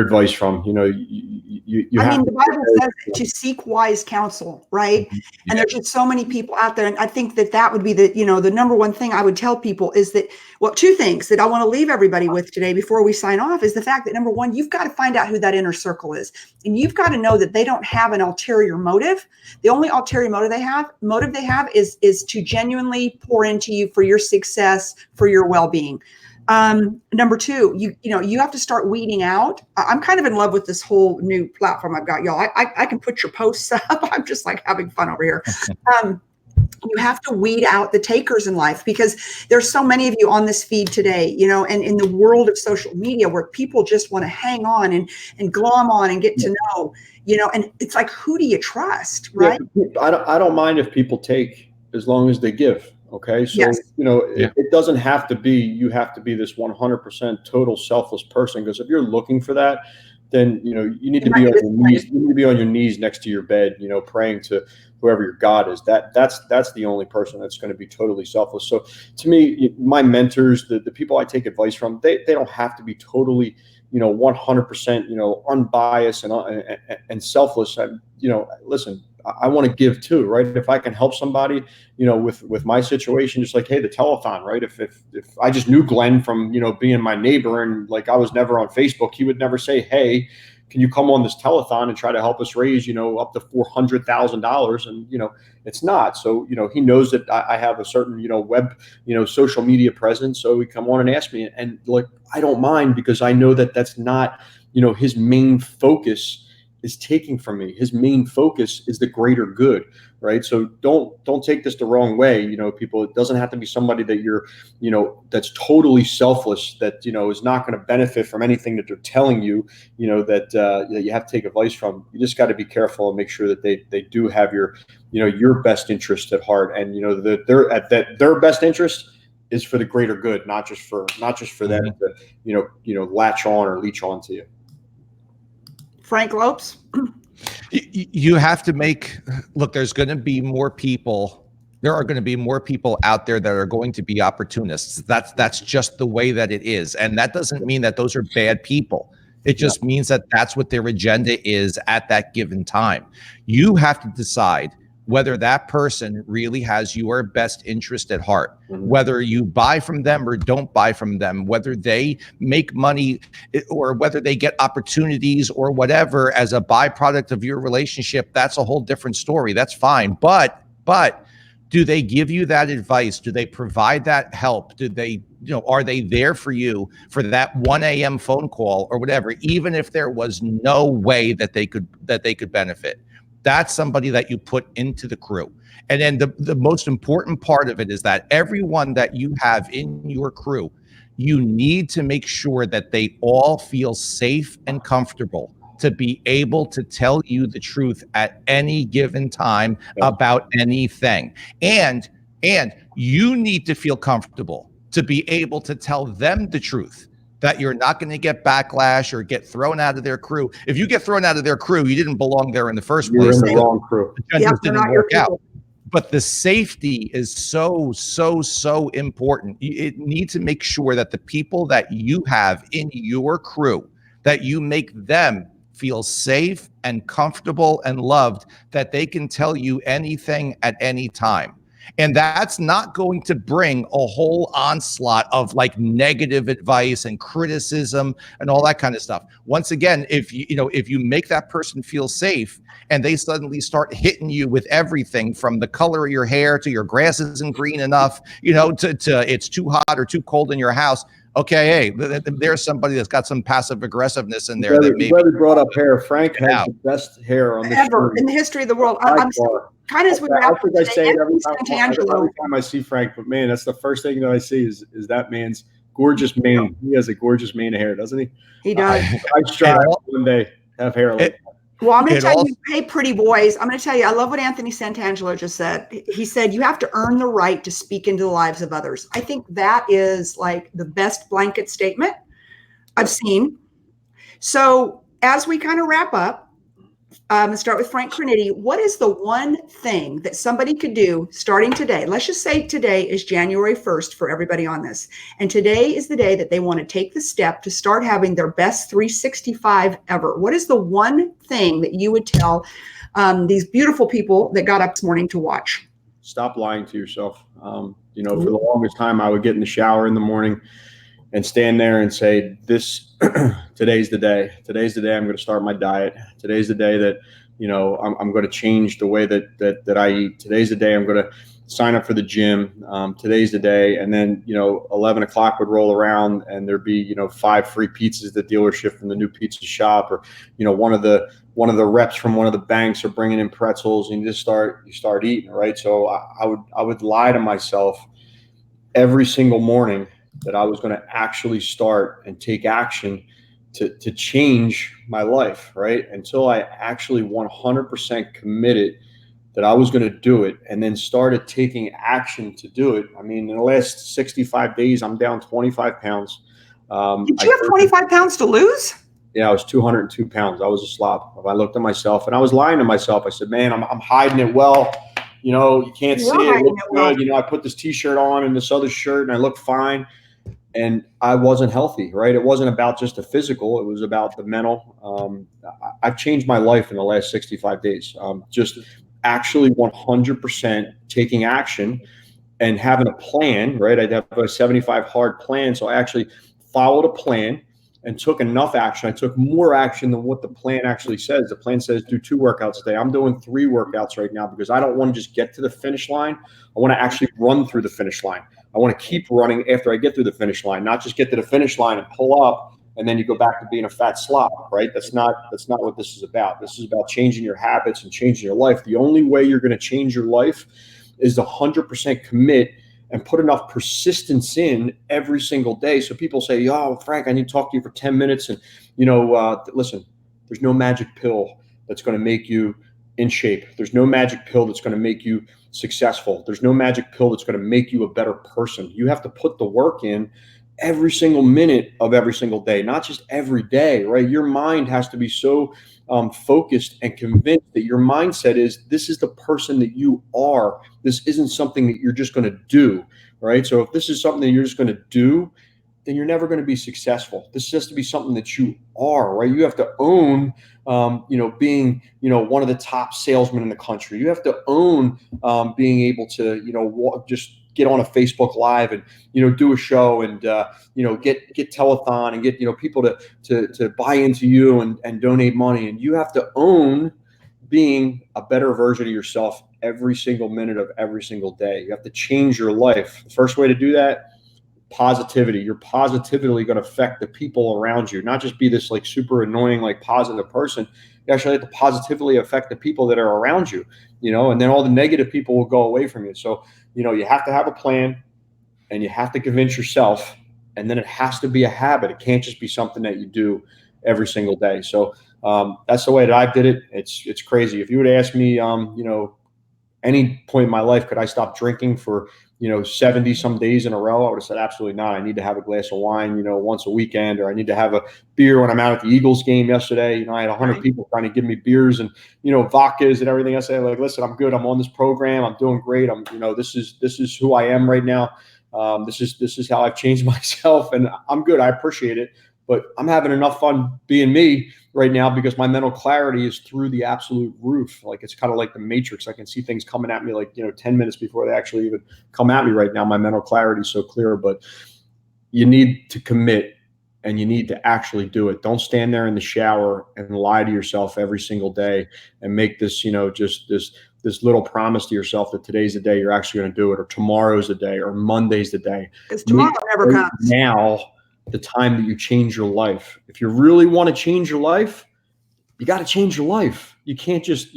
advice from. You know, you I have mean, the Bible says to seek wise counsel, right? Yeah. And there's just so many people out there. And I think that that would be the, you know, the number one thing I would tell people is that, well, two things that I want to leave everybody with today before we sign off is the fact that number one, you've got to find out who that inner circle is. And you've got to know that they don't have an ulterior motive. The only ulterior motive they have is to genuinely pour into you for your success, for your well-being. Number two, you know, you have to start weeding out. I'm kind of in love with this whole new platform I've got, y'all. I can put your posts up. I'm just like having fun over here. You have to weed out the takers in life, because there's so many of you on this feed today, you know, and in the world of social media where people just want to hang on and glom on and get to know, you know, and it's like, who do you trust, right? Yeah, I don't mind if people take as long as they give. Okay. So, Yes. you know, it doesn't have to be, you have to be this 100% total selfless person. Because if you're looking for that, then, you know, you need to be on your knees. You need to be on your knees next to your bed, you know, praying to whoever your God is. That's the only person that's going to be totally selfless. So to me, my mentors, the people I take advice from, they don't have to be totally, you know, 100%, you know, unbiased and selfless. You know, listen, I want to give too, right? If I can help somebody, you know, with my situation, just like, hey, the telethon, right? If I just knew Glenn from, you know, being my neighbor, and like I was never on Facebook, he would never say, hey, can you come on this telethon and try to help us raise, you know, up to $400,000? And, you know, it's not. So, you know, he knows that I have a certain, you know, web, you know, social media presence. So he come on and ask me, and like, I don't mind, because I know that that's not, you know, his main focus is taking from me. His main focus is the greater good, right? So don't take this the wrong way, you know, people. It doesn't have to be somebody that you're, you know, that's totally selfless, that, you know, is not going to benefit from anything that they're telling you, you know, that you have to take advice from. You just got to be careful and make sure that they do have your, you know, your best interest at heart, and, you know, that their best interest is for the greater good, not just for them to, you know, latch on or leech on to you. Frank Lopes. You have to look, there's going to be more people. There are going to be more people out there that are going to be opportunists. That's just the way that it is. And that doesn't mean that those are bad people. It just means that that's what their agenda is at that given time. You have to decide whether that person really has your best interest at heart, whether you buy from them or don't buy from them, whether they make money or whether they get opportunities or whatever as a byproduct of your relationship. That's a whole different story. That's fine. But do they give you that advice? Do they provide that help? Do they, you know, are they there for you for that 1 a.m. phone call or whatever, even if there was no way that they could benefit? That's somebody that you put into the crew. And then the most important part of it is that everyone that you have in your crew, you need to make sure that they all feel safe and comfortable to be able to tell you the truth at any given time about anything. And you need to feel comfortable to be able to tell them the truth, that you're not going to get backlash or get thrown out of their crew. If you get thrown out of their crew, you didn't belong there in the first place. You're in the wrong crew. It didn't work out. But the safety is so important. You need to make sure that the people that you have in your crew, that you make them feel safe and comfortable and loved, that they can tell you anything at any time. And that's not going to bring a whole onslaught of like negative advice and criticism and all that kind of stuff. Once again, if you make that person feel safe and they suddenly start hitting you with everything from the color of your hair to your grass isn't green enough, you know, to it's too hot or too cold in your house. Okay, hey, there's somebody that's got some passive aggressiveness in there. That maybe brought up hair. Frank has the best hair on this ever in the history of the world. I'm so kind of as we wrap up today, every time I see Frank, but man, that's the first thing that I see is that man's gorgeous mane. He has a gorgeous mane of hair, doesn't he? He does. I strive one day to have hair like that. Well, I'm going to It tell also- you, hey, pretty boys, I'm going to tell you, I love what Anthony Santangelo just said. He said, you have to earn the right to speak into the lives of others. I think that is like the best blanket statement I've seen. So as we kind of wrap up, and start with Frank Criniti, what is the one thing that somebody could do starting today? Let's just say today is January 1st for everybody on this. And today is the day that they want to take the step to start having their best 365 ever. What is the one thing that you would tell these beautiful people that got up this morning to watch? Stop lying to yourself. You know, for the longest time, I would get in the shower in the morning and stand there and say, today's the day. Today's the day I'm going to start my diet. Today's the day that, you know, I'm going to change the way that I eat. Today's the day I'm going to sign up for the gym. Today's the day. And then, you know, 11 o'clock would roll around and there'd be, you know, 5 free pizzas at the dealership from the new pizza shop, or, you know, one of the reps from one of the banks are bringing in pretzels, and you start eating, right? So I would lie to myself every single morning that I was going to actually start and take action to change my life, right? Until I actually 100% committed that I was going to do it, and then started taking action to do it. I mean, in the last 65 days, I'm down 25 pounds. Did you have 25 pounds to lose? Yeah, I was 202 pounds. I was a slob. I looked at myself and I was lying to myself. I said, man, I'm hiding it well. You know, you can't see it. It looks good. You know, I put this t-shirt on and this other shirt and I look fine. And I wasn't healthy, right? It wasn't about just the physical. It was about the mental. I've changed my life in the last 65 days. Just actually 100% taking action and having a plan, right? I'd have a 75 hard plan. So I actually followed a plan and took enough action. I took more action than what the plan actually says. The plan says do 2 workouts a day. I'm doing 3 workouts right now because I don't want to just get to the finish line. I want to actually run through the finish line. I want to keep running after I get through the finish line, not just get to the finish line and pull up and then you go back to being a fat slob, right? That's not what this is about. This is about changing your habits and changing your life. The only way you're going to change your life is to 100% commit and put enough persistence in every single day. So people say, "Yo, Frank, I need to talk to you for 10 minutes." And, you know, listen, there's no magic pill that's going to make you in shape. There's no magic pill that's going to make you successful. There's no magic pill that's going to make you a better person. You have to put the work in every single minute of every single day, not just every day, right? Your mind has to be so focused and convinced that your mindset is, this is the person that you are. This isn't something that you're just going to do, right? So if this is something that you're just going to do, then you're never going to be successful. This has to be something that you are, right? You have to own, being, one of the top salesmen in the country. You have to own being able to, just get on a Facebook Live and, do a show and, get telethon and get, people to buy into you and donate money. And you have to own being a better version of yourself every single minute of every single day. You have to change your life. The first way to do that, positivity. You're positively going to affect the people around you, not just be this like super annoying, like positive person. You actually have to positively affect the people that are around you, and then all the negative people will go away from you. So, you have to have a plan and you have to convince yourself, and then it has to be a habit. It can't just be something that you do every single day. So that's the way that I did it. It's crazy. If you would ask me, any point in my life, could I stop drinking for, 70 some days in a row? I would have said, absolutely not. I need to have a glass of wine, once a weekend, or I need to have a beer when I'm out at the Eagles game yesterday. I had 100 people trying to give me beers and, vodkas and everything. I say, like, listen, I'm good. I'm on this program. I'm doing great. I'm, this is who I am right now. This is how I've changed myself, and I'm good. I appreciate it, but I'm having enough fun being me right now because my mental clarity is through the absolute roof. Like, it's kind of like the Matrix. I can see things coming at me like, 10 minutes before they actually even come at me right now. My mental clarity is so clear, but you need to commit and you need to actually do it. Don't stand there in the shower and lie to yourself every single day and make this, just this little promise to yourself that today's the day you're actually going to do it, or tomorrow's the day, or Monday's the day. Because tomorrow never comes. Now, the time that you change your life. If you really want to change your life, you got to change your life. You can't just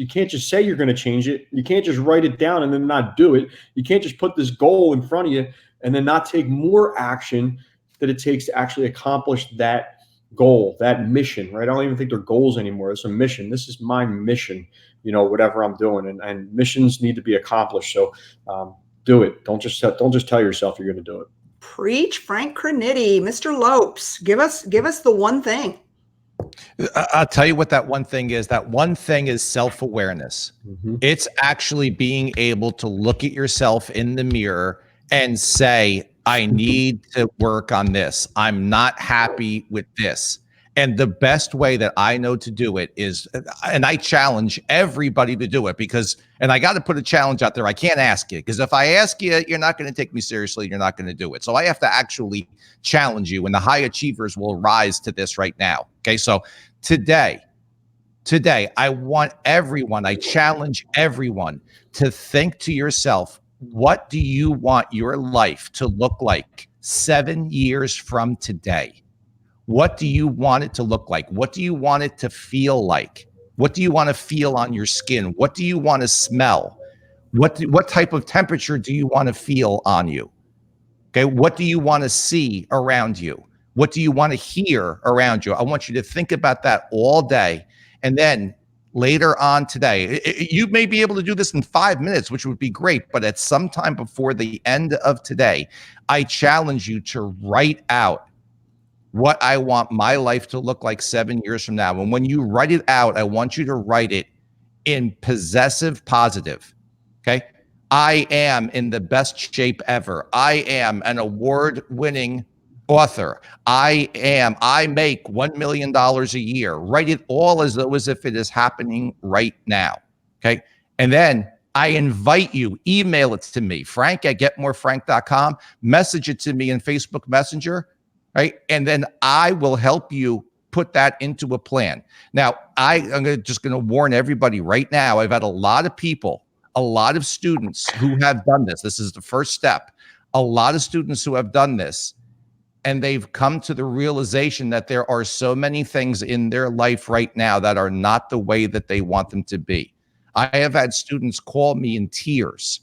say you're going to change it. You can't just write it down and then not do it. You can't just put this goal in front of you and then not take more action that it takes to actually accomplish that goal, that mission, right? I don't even think they're goals anymore. It's a mission. This is my mission, whatever I'm doing, and missions need to be accomplished. So do it. Don't just tell yourself you're going to do it. Preach, Frank Cronity. Mr. Lopes, give us the one thing. I'll tell you what that one thing is. That one thing is self-awareness. Mm-hmm. It's actually being able to look at yourself in the mirror and say, I need to work on this. I'm not happy with this. And the best way that I know to do it is, and I challenge everybody to do it and I got to put a challenge out there. I can't ask you, because if I ask you, you're not going to take me seriously. You're not going to do it. So I have to actually challenge you, and the high achievers will rise to this right now. Okay. So today, I challenge everyone to think to yourself, what do you want your life to look like 7 years from today? What do you want it to look like? What do you want it to feel like? What do you want to feel on your skin? What do you want to smell? What type of temperature do you want to feel on you? Okay, what do you want to see around you? What do you want to hear around you? I want you to think about that all day. And then later on today, you may be able to do this in 5 minutes, which would be great. But at some time before the end of today, I challenge you to write out what I want my life to look like 7 years from now. And when you write it out, I want you to write it in possessive positive. Okay. I am in the best shape ever. I am an award-winning author. I make $1 million a year. Write it all as though as if it is happening right now. Okay. And then I invite you, email it to me, frank@getmorefrank.com, message it to me in Facebook Messenger. Right. And then I will help you put that into a plan. Now, I'm just going to warn everybody right now. I've had a lot of people, a lot of students who have done this. This is the first step. A lot of students who have done this, and they've come to the realization that there are so many things in their life right now that are not the way that they want them to be. I have had students call me in tears,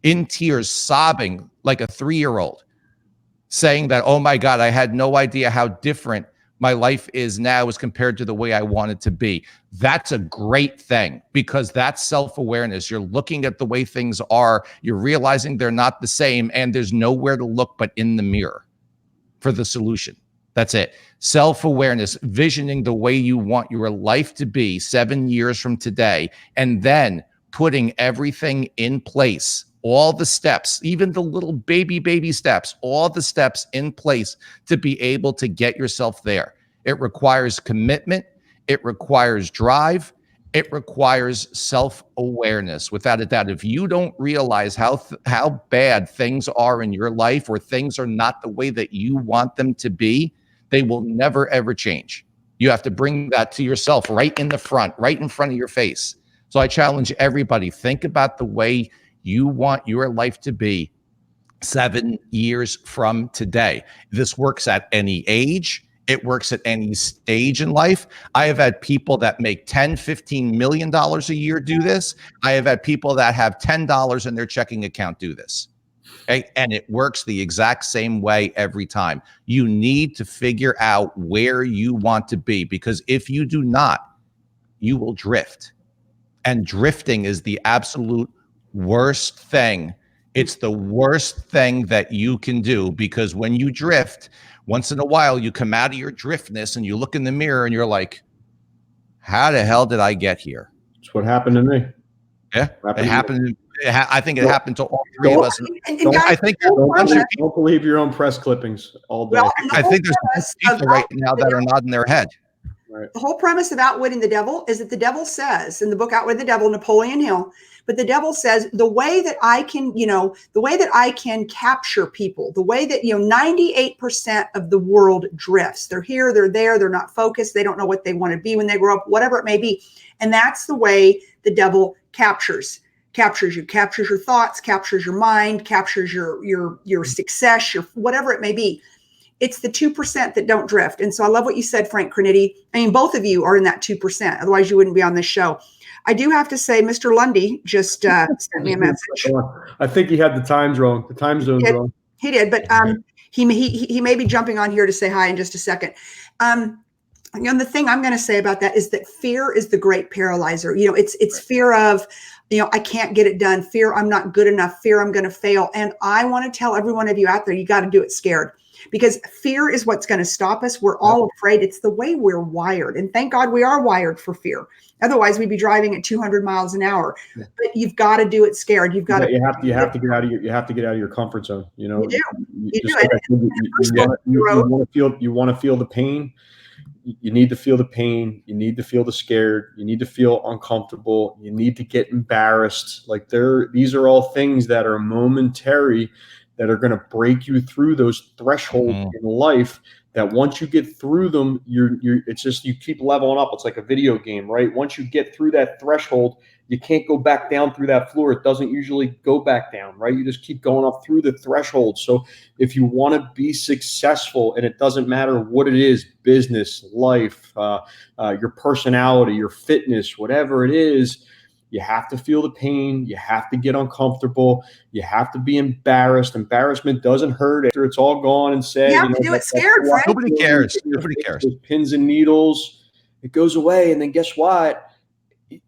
sobbing like a 3-year-old. Saying that, oh my God, I had no idea how different my life is now as compared to the way I want it to be. That's a great thing, because that's self-awareness. You're looking at the way things are, you're realizing they're not the same, and there's nowhere to look but in the mirror for the solution. That's it. Self-awareness, visioning the way you want your life to be 7 years from today, and then putting everything in place. All the steps, even the little baby steps, all the steps in place to be able to get yourself there. It requires commitment. It requires drive. It requires self-awareness. Without a doubt, if you don't realize how bad things are in your life, or things are not the way that you want them to be, they will never, ever change. You have to bring that to yourself right in front of your face. So I challenge everybody, think about the way you want your life to be 7 years from today. This works at any age. It works at any stage in life. I have had people that make $10, $15 million a year do this. I have had people that have $10 in their checking account do this. Okay? And it works the exact same way every time. You need to figure out where you want to be, because if you do not, you will drift. And drifting is the absolute worst thing. It's the worst thing that you can do, because when you drift, once in a while you come out of your driftness and you look in the mirror and you're like, how the hell did I get here? That's what happened to me. Yeah, it happened. I think it happened to all three of us. Don't believe your own press clippings all day. Well, I think there's people right now that are nodding their head. Right. The whole premise of Outwitting the Devil is that the devil says in the book Outwitting the Devil, Napoleon Hill, but the devil says the way that I can capture people, the way that, 98% of the world drifts. They're here, they're there, they're not focused. They don't know what they want to be when they grow up, whatever it may be. And that's the way the devil captures you, captures your thoughts, captures your mind, captures your success, your whatever it may be. It's the 2% that don't drift. And so I love what you said, Frank Cronity. I mean, both of you are in that 2%. Otherwise, you wouldn't be on this show. I do have to say, Mr. Lundy just sent me a message. I think he had the times wrong. The time zone's wrong. He did. But He may be jumping on here to say hi in just a second. The thing I'm going to say about that is that fear is the great paralyzer. It's fear of, I can't get it done. Fear I'm not good enough. Fear I'm going to fail. And I want to tell every one of you out there, you got to do it scared, because fear is what's going to stop us. We're all afraid. It's the way we're wired. And thank God we are wired for fear. Otherwise we'd be driving at 200 miles an hour. But you've got to do it scared. You have to get out of your comfort zone. You do. You want to feel the pain. You need to feel the pain. You need to feel the scared. You need to feel uncomfortable. You need to get embarrassed. These are all things that are momentary, that are going to break you through those thresholds in life, that once you get through them, it's just, you keep leveling up. It's like a video game, right? Once you get through that threshold, you can't go back down through that floor. It doesn't usually go back down, right? You just keep going up through the threshold. So if you want to be successful, and it doesn't matter what it is, business, life, your personality, your fitness, whatever it is, you have to feel the pain. You have to get uncomfortable. You have to be embarrassed. Embarrassment doesn't hurt after it's all gone and said. You have to do it scared, Frank. Nobody cares. Nobody cares. With pins and needles, it goes away. And then guess what?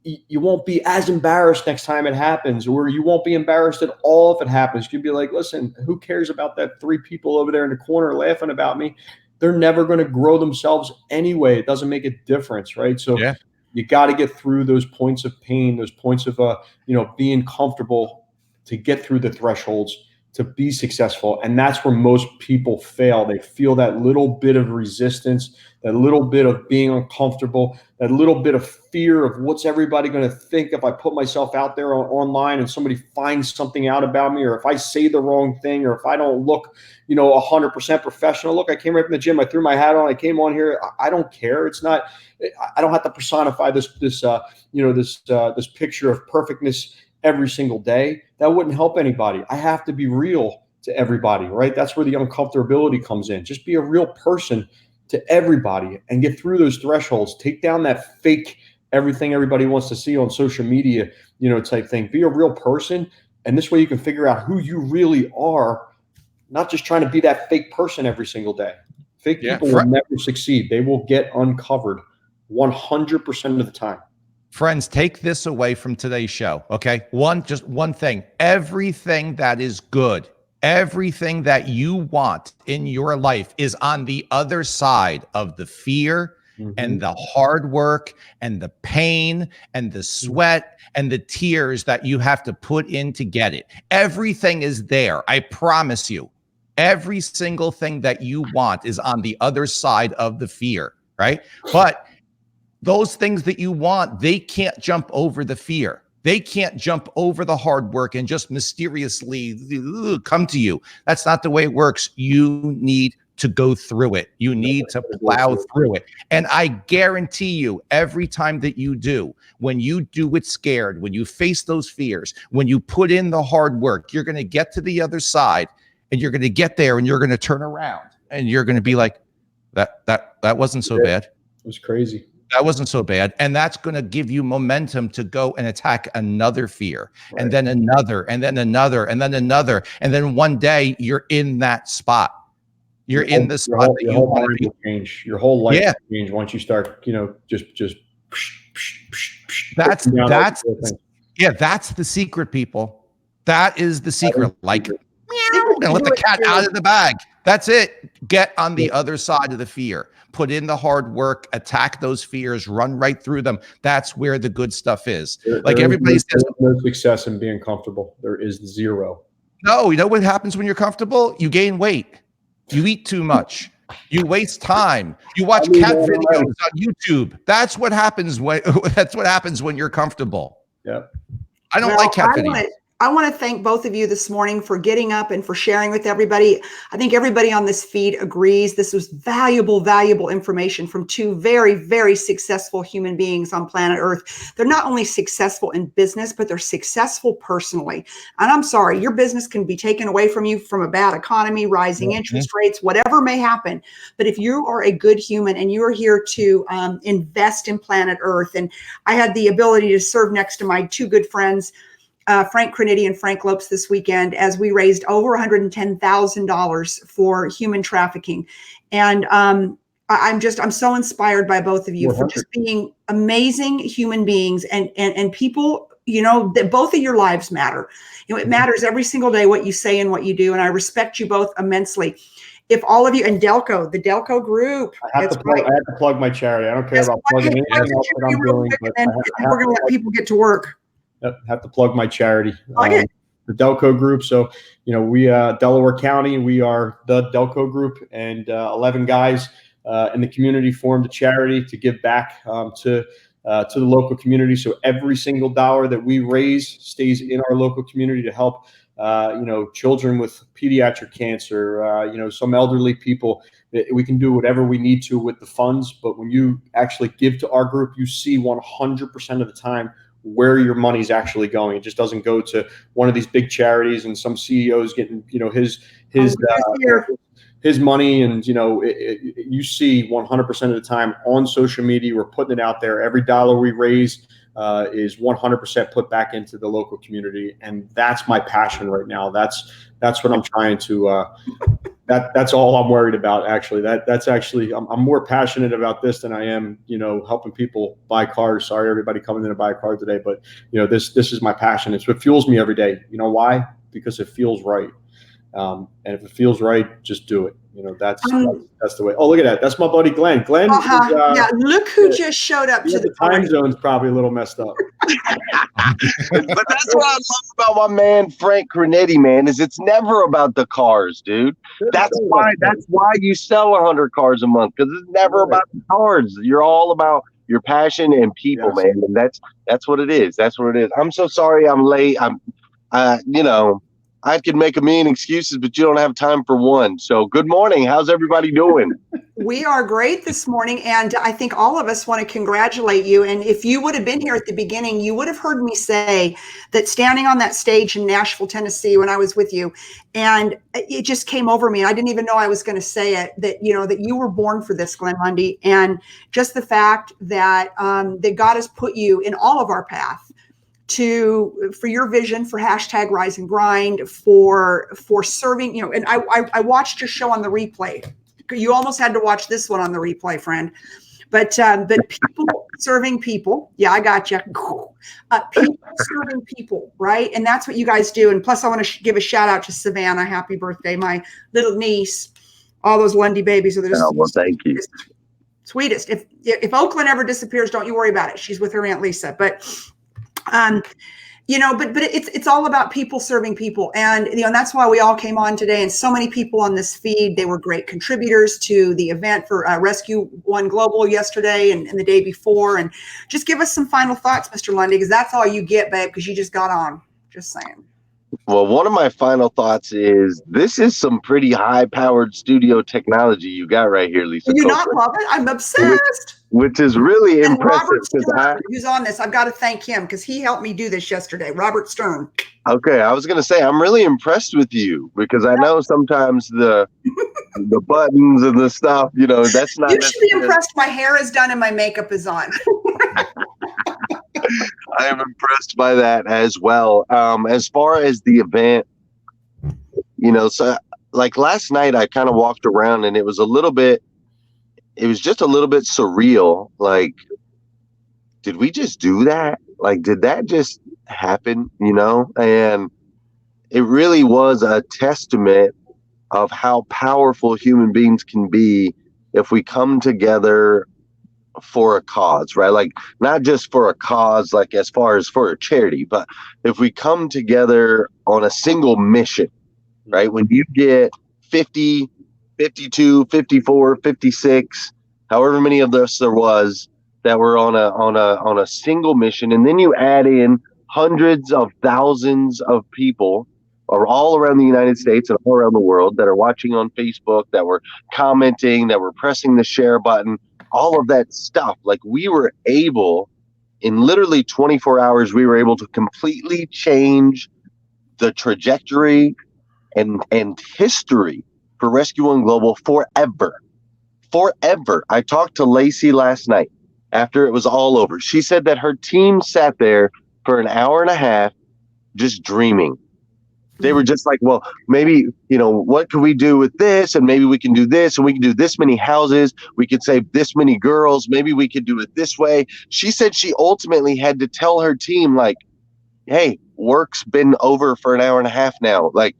You won't be as embarrassed next time it happens, or you won't be embarrassed at all if it happens. You'd be like, listen, who cares about that 3 people over there in the corner laughing about me? They're never going to grow themselves anyway. It doesn't make a difference, right? So you got to get through those points of pain, those points of, being comfortable, to get through the thresholds, to be successful. And that's where most people fail. They feel that little bit of resistance, that little bit of being uncomfortable, that little bit of fear of what's everybody going to think if I put myself out there online and somebody finds something out about me, or if I say the wrong thing, or if I don't look, 100% professional. Look, I came right from the gym. I threw my hat on. I came on here. I don't care. It's not, I don't have to personify this picture of perfectness every single day. That wouldn't help anybody. I have to be real to everybody, right? That's where the uncomfortability comes in. Just be a real person to everybody and get through those thresholds. Take down that fake everything everybody wants to see on social media, type thing. Be a real person. And this way you can figure out who you really are, not just trying to be that fake person every single day. Fake people will never succeed. They will get uncovered 100% of the time. Friends, take this away from today's show, okay? Just one thing. Everything that is good, everything that you want in your life is on the other side of the fear and the hard work and the pain and the sweat and the tears that you have to put in to get it. Everything is there. I promise you. Every single thing that you want is on the other side of the fear, right? But those things that you want, they can't jump over the fear. They can't jump over the hard work and just mysteriously come to you. That's not the way it works. You need to go through it. You need to plow through it. And I guarantee you, every time that you do, when you do it scared, when you face those fears, when you put in the hard work, you're going to get to the other side, and you're going to get there, and you're going to turn around, and you're going to be like, that wasn't so bad. It was crazy. That wasn't so bad. And that's going to give you momentum to go and attack another fear, and then another, and then another, and then another. And then one day you're in that spot. You're in the spot that you want to be. Change. Your whole life will change once you start, just. That's the secret, people. That is the secret. Like, we're going to let the cat out of the bag. That's it. Get on the other side of the fear. Put in the hard work, attack those fears, run right through them. That's where the good stuff is. Everybody says, no success in being comfortable. There is zero. No, you know what happens when you're comfortable? You gain weight. You eat too much. You waste time. You watch cat videos on YouTube. That's what happens when you're comfortable. Yep. I don't like cat videos. I want to thank both of you this morning for getting up and for sharing with everybody. I think everybody on this feed agrees this was valuable information from 2 very, very successful human beings on planet Earth. They're not only successful in business, but they're successful personally. And I'm sorry, your business can be taken away from you from a bad economy, rising interest rates, whatever may happen. But if you are a good human and you are here to invest in planet Earth, and I had the ability to serve next to my 2 good friends, Frank Crinity and Frank Lopes this weekend as we raised over $110,000 for human trafficking. And I'm so inspired by both of you for just being amazing human beings and people, that both of your lives matter. It matters every single day what you say and what you do. And I respect you both immensely. If all of you, and the Delco group. I have to plug my charity. I don't care about plugging anything else that I'm doing. And we're going to let people get to work. Have to plug my charity. The Delco Group. So, we Delaware County, we are the Delco Group, and 11 guys in the community formed a charity to give back to the local community. So every single dollar that we raise stays in our local community to help children with pediatric cancer, some elderly people. We can do whatever we need to with the funds, but when you actually give to our group, you see 100% of the time where your money's actually going. It just doesn't go to one of these big charities and some CEO's getting, his money. And, you see 100% of the time on social media, we're putting it out there. Every dollar we raise is 100% put back into the local community. And that's my passion right now. That's what I'm trying to, that's all I'm worried about. Actually, that's actually, I'm more passionate about this than I am, helping people buy cars. Sorry, everybody coming in to buy a car today, but this is my passion. It's what fuels me every day. You know why? Because it feels right. And if it feels right, just do it. That's the way. Oh, look at that. That's my buddy Glenn. Glenn. Yeah. Look who just showed up. The time zone's probably a little messed up. But that's what I love about my man Frank Crinity, man, is it's never about the cars, dude. That's why you sell 100 cars a month, because it's never about the cars. You're all about your passion and people, man. And that's what it is. That's what it is. I'm so sorry I'm late. I could make a million excuses, but you don't have time for one. So good morning. How's everybody doing? We are great this morning. And I think all of us want to congratulate you. And if you would have been here at the beginning, you would have heard me say that standing on that stage in Nashville, Tennessee, when I was with you, and it just came over me. I didn't even know I was going to say it, that you were born for this, Glenn Lundy. And just the fact that, that God has put you in all of our path for your vision, for hashtag Rise and Grind, for serving, and I watched your show on the replay. You almost had to watch this one on the replay, friend. But people serving people. Yeah, I got you. People serving people, right? And that's what you guys do. And plus, I want to give a shout out to Savannah. Happy birthday, my little niece. All those Lundy babies are the thank you. Sweetest. If Oakland ever disappears, don't you worry about it. She's with her Aunt Lisa. But but it's all about people serving people. And, and that's why we all came on today. And so many people on this feed, they were great contributors to the event for Rescue One Global yesterday and the day before. And just give us some final thoughts, Mr. Lundy, because that's all you get, babe, because you just got on. Just saying. Well, one of my final thoughts is this is some pretty high-powered studio technology you got right here, Lisa. Do you not love it? I'm obsessed. Which is really impressive. Robert Stern, who's on this, I've got to thank him because he helped me do this yesterday. Robert Stern. Okay, I was going to say I'm really impressed with you because I know sometimes the buttons and the stuff, that's not. You should be impressed. My hair is done and my makeup is on. I am impressed by that as well. As far as the event, so like last night I kind of walked around and it was just a little bit surreal. Like, did we just do that? Like, did that just happen? And it really was a testament of how powerful human beings can be if we come together for a cause, right? Like not just for a cause, like as far as for a charity, but if we come together on a single mission, right? When you get 50, 52, 54, 56, however many of us there was that were on a single mission, and then you add in hundreds of thousands of people are all around the United States and all around the world that are watching on Facebook, that were commenting, that were pressing the share button, all of that stuff. Like we were able, in literally 24 hours, we were able to completely change the trajectory and history for Rescue One Global forever. Forever. I talked to Lacey last night after it was all over. She said that her team sat there for an hour and a half just dreaming. They were just like, well, maybe, what can we do with this? And maybe we can do this, and we can do this many houses. We could save this many girls. Maybe we could do it this way. She said she ultimately had to tell her team, like, hey, work's been over for an hour and a half now. Like,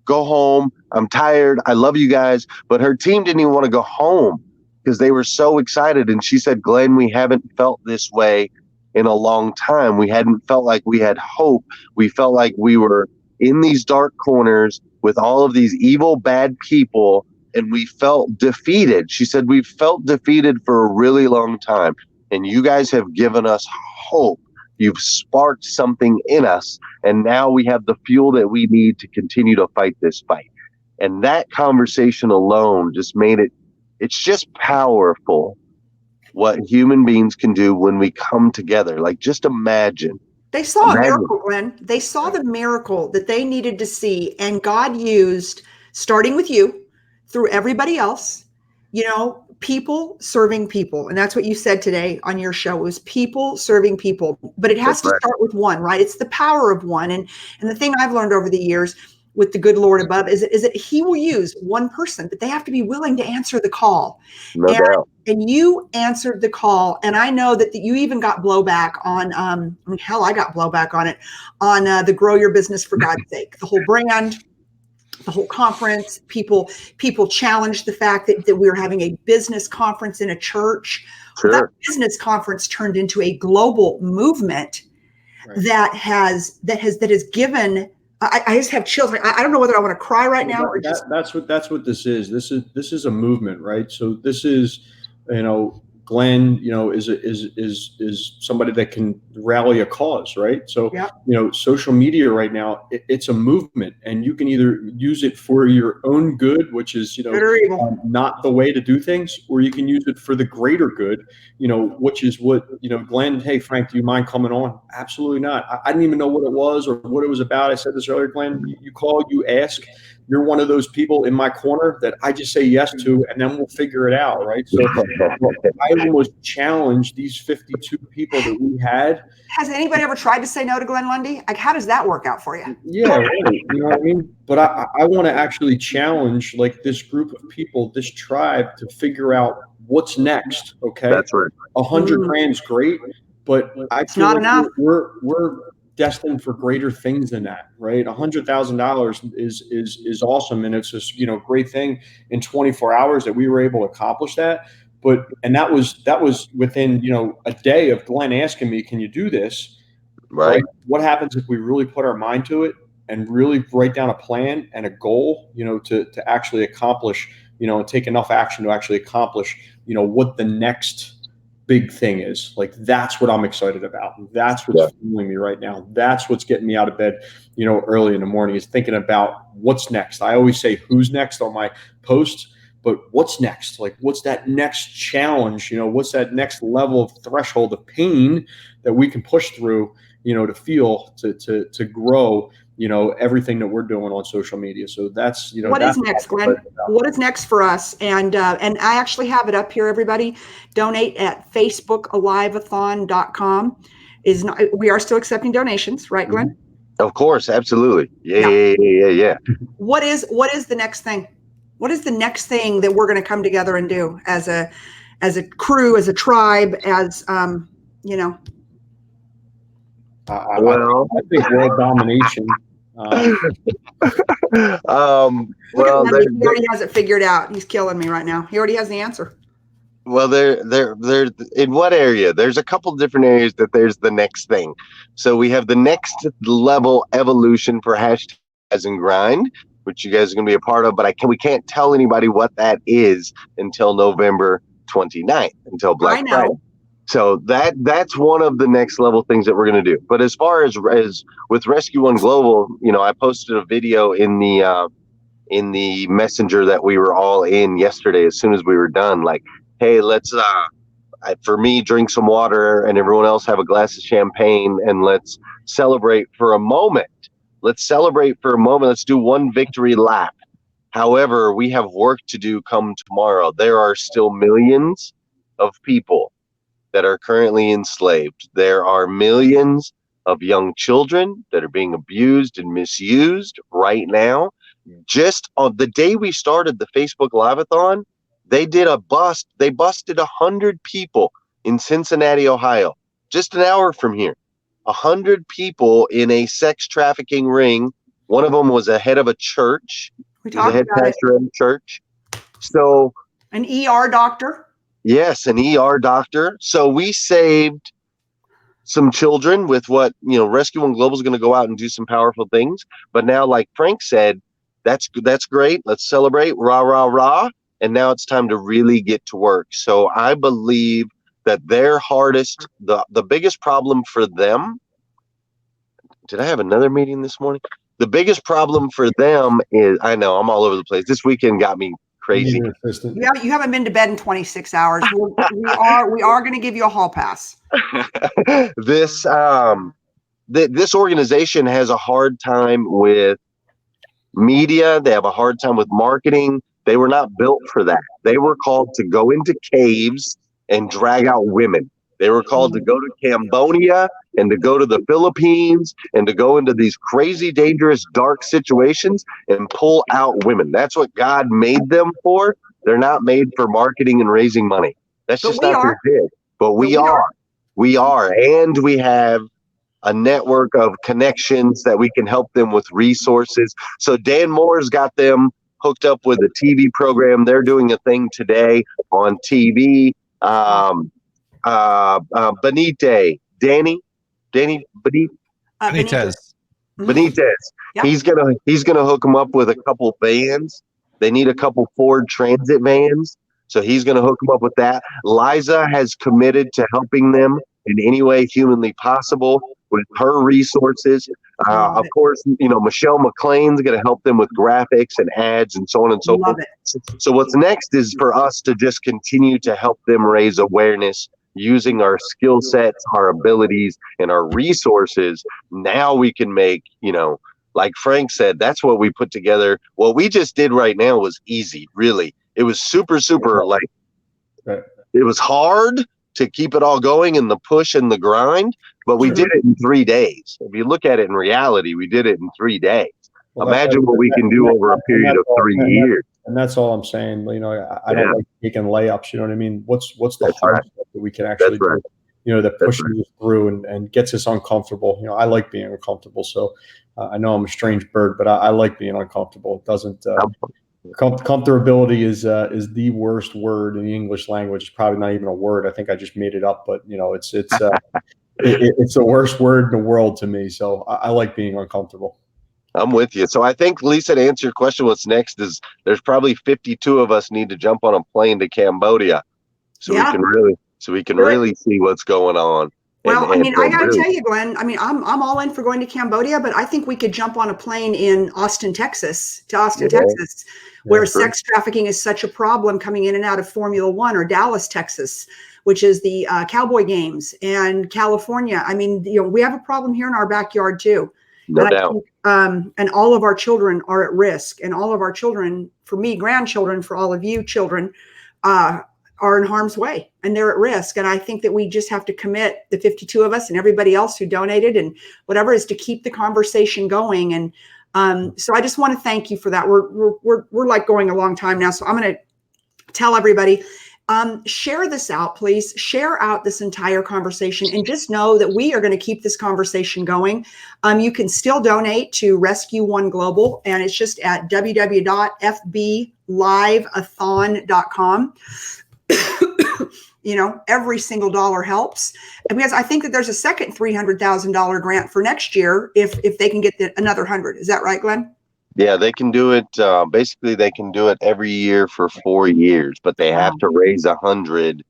go home. I'm tired. I love you guys. But her team didn't even want to go home because they were so excited. And she said, Glenn, we haven't felt this way in a long time. We hadn't felt like we had hope. We felt like we were in these dark corners with all of these evil, bad people, and we felt defeated. She said, we've felt defeated for a really long time, and you guys have given us hope. You've sparked something in us, and now we have the fuel that we need to continue to fight this fight. And that conversation alone just made it's just powerful what human beings can do when we come together. Like, just imagine. They saw a miracle, Glenn. They saw the miracle that they needed to see. And God used, starting with you, through everybody else, people serving people. And that's what you said today on your show. It was people serving people. But it has to start with one, right? It's the power of one. And the thing I've learned over the years with the good Lord above is that he will use one person, but they have to be willing to answer the call. No doubt. And you answered the call. And I know that you even got blowback on, I got blowback on it, on the Grow Your Business for God's Sake, the whole brand, the whole conference. People challenged the fact that we were having a business conference in a church. Sure. That business conference turned into a global movement that has given. I just have chills. I don't know whether I want to cry right now or just. That's what this is. This is a movement, right? So this is, Glenn, is somebody that can rally a cause, right? So, social media right now, it's a movement, and you can either use it for your own good, which is, not the way to do things, or you can use it for the greater good, which is what, Glenn, hey, Frank, do you mind coming on? Absolutely not. I didn't even know what it was or what it was about. I said this earlier, Glenn, you call, you ask. You're one of those people in my corner that I just say yes to, and then we'll figure it out, right? So I almost challenged these 52 people that we had. Has anybody ever tried to say no to Glenn Lundy? Like, how does that work out for you? Yeah, right. You know what I mean? But I want to actually challenge like this group of people, this tribe, to figure out what's next. Okay, that's right. 100 grand's great, but I feel not like enough. We're destined for greater things than that, right? $100,000 is awesome, and it's just great thing in 24 hours that we were able to accomplish that. But that was within a day of Glenn asking me, "Can you do this?" Right. What happens if we really put our mind to it and really write down a plan and a goal, to actually accomplish, and take enough action to actually accomplish, what the next big thing is. Like, that's what I'm excited about. That's what's fueling me right now. That's what's getting me out of bed, early in the morning, is thinking about what's next. I always say who's next on my posts, but what's next? Like, what's that next challenge? What's that next level of threshold of pain that we can push through, to feel, to grow, everything that we're doing on social media. So that's, what is next, Glenn? What is next for us? And I actually have it up here, everybody. Donate at facebookaliveathon.com. We are still accepting donations, right, Glenn? Of course, absolutely. Yeah. What is the next thing? What is the next thing that we're going to come together and do as a crew, as a tribe, as I think world domination. He already has it figured out. He's killing me right now. He already has the answer. Well, they're in what area? There's a couple different areas that there's the next thing. So we have the next level evolution for #AsInGrind, which you guys are going to be a part of, but we can't tell anybody what that is until November 29th, until Black Friday. So that's one of the next level things that we're going to do. But as far as with Rescue One Global, I posted a video in the messenger that we were all in yesterday. As soon as we were done, like, hey, let's for me, drink some water, and everyone else have a glass of champagne, and let's celebrate for a moment. Let's do one victory lap. However, we have work to do come tomorrow. There are still millions of people that are currently enslaved. There are millions of young children that are being abused and misused right now. Just on the day we started the Facebook Live-a-thon, they busted 100 people in Cincinnati, Ohio, just an hour from here. 100 people in a sex trafficking ring. One of them was a head of a church. We He was a talked head about it. pastor at a church. So An ER doctor. yes, an ER doctor. So we saved some children with what, Rescue One Global is going to go out and do some powerful things. But now, like Frank said, that's great. Let's celebrate. Rah, rah, rah. And now it's time to really get to work. So I believe that their hardest, the biggest problem for them. Did I have another meeting this morning? The biggest problem for them is, I know I'm all over the place. This weekend got me crazy. You haven't been to bed in 26 hours. We are going to give you a hall pass. This organization has a hard time with media. They have a hard time with marketing. They were not built for that. They were called to go into caves and drag out women. They were called to go to Cambodia and to go to the Philippines and to go into these crazy, dangerous, dark situations and pull out women. That's what God made them for. They're not made for marketing and raising money. That's just not their gig. But we are. We are. And we have a network of connections that we can help them with resources. So Dan Moore's got them hooked up with a TV program. They're doing a thing today on TV. Benitez. Yep. He's gonna hook them up with a couple vans. They need a couple Ford Transit vans, so he's gonna hook them up with that. Liza has committed to helping them in any way humanly possible with her resources. Of course, Michelle McLean's gonna help them with graphics and ads and so on and so forth. So what's next is for us to just continue to help them raise awareness using our skill sets, our abilities, and our resources. Now we can make, like Frank said, that's what we put together. What we just did right now was easy, really. It was super, it was hard to keep it all going in the push and the grind, but we did it in 3 days. If you look at it in reality, we did it in 3 days. Imagine what we can do over a period of 3 years. And that's all I'm saying. I don't like taking layups. You know what I mean? What's the hard stuff that we can actually do? That pushes us through and gets us uncomfortable. I like being uncomfortable. So I know I'm a strange bird, but I like being uncomfortable. It doesn't. Comfortability is the worst word in the English language. It's probably not even a word. I think I just made it up, but it's it's the worst word in the world to me. So I like being uncomfortable. I'm with you. So I think, Lisa, to answer your question, what's next is there's probably 52 of us need to jump on a plane to Cambodia so we can really see what's going on. Well, I got to tell you, Glenn, I'm all in for going to Cambodia, but I think we could jump on a plane in Austin, Texas, Texas, where sex trafficking is such a problem coming in and out of Formula One, or Dallas, Texas, which is the Cowboy Games, and California. We have a problem here in our backyard too. No doubt. And all of our children are at risk, and all of our children, for me, grandchildren, for all of you children, are in harm's way, and they're at risk. And I think that we just have to commit, the 52 of us and everybody else who donated and whatever, is to keep the conversation going. And so I just want to thank you for that. We're like going a long time now. So I'm going to tell everybody, share this out, please. Share out this entire conversation, and just know that we are going to keep this conversation going. You can still donate to Rescue One Global, and it's just at www.fbliveathon.com. Every single dollar helps. And because I think that there's a second $300,000 grant for next year if they can get another 100. Is that right, Glenn? Yeah, they can do it. Basically, they can do it every year for 4 years, but they have to raise 100.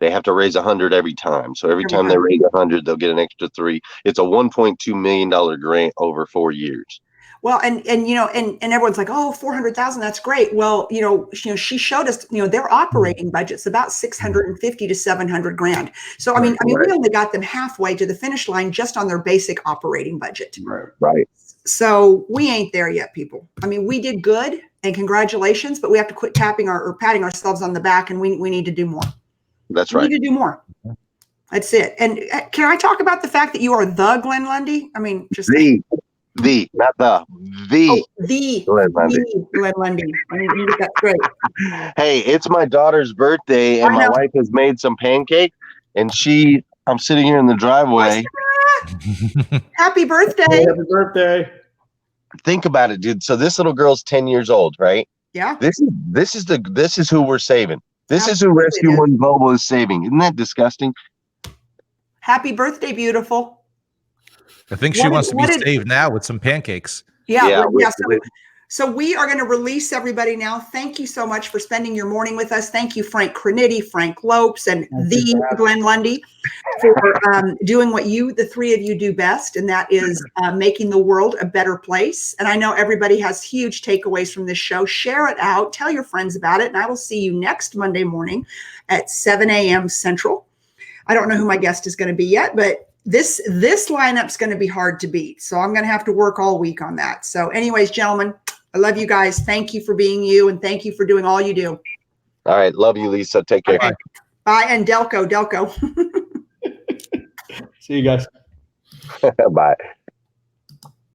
They have to raise 100 every time. So every time they raise 100, they'll get an extra 3. It's a $1.2 million grant over 4 years. Well, and everyone's like, oh, 400,000, that's great. Well, she showed us, their operating budget's about 650 to 700 grand. So, we only got them halfway to the finish line just on their basic operating budget. Right. So we ain't there yet, people. We did good, and congratulations, but we have to quit patting ourselves on the back, and we need to do more. That's right. We need to do more. That's it. And can I talk about the fact that you are the Glenn Lundy? I mean, just not the Glenn Lundy. Glenn Lundy. I mean, you get that straight. Hey, it's my daughter's birthday, and my wife has made some pancakes, and I'm sitting here in the driveway. Happy birthday. Happy birthday. Think about it, dude. So this little girl's 10 years old, right? Yeah. This is who we're saving. This is who Rescue One Global is saving. Isn't that disgusting? Happy birthday, beautiful. I think she wants to be saved now with some pancakes. Yeah. So we are going to release everybody now. Thank you so much for spending your morning with us. Thank you, Frank Crinity, Frank Lopes, and the Glenn Lundy for doing what the three of you do best, and that is making the world a better place. And I know everybody has huge takeaways from this show. Share it out. Tell your friends about it. And I will see you next Monday morning at 7 a.m. Central. I don't know who my guest is going to be yet, but this lineup's going to be hard to beat. So I'm going to have to work all week on that. So anyways, gentlemen, I love you guys. Thank you for being you, and thank you for doing all you do. All right. Love you, Lisa. Take care. Okay. Bye. And Delco. See you guys. Bye.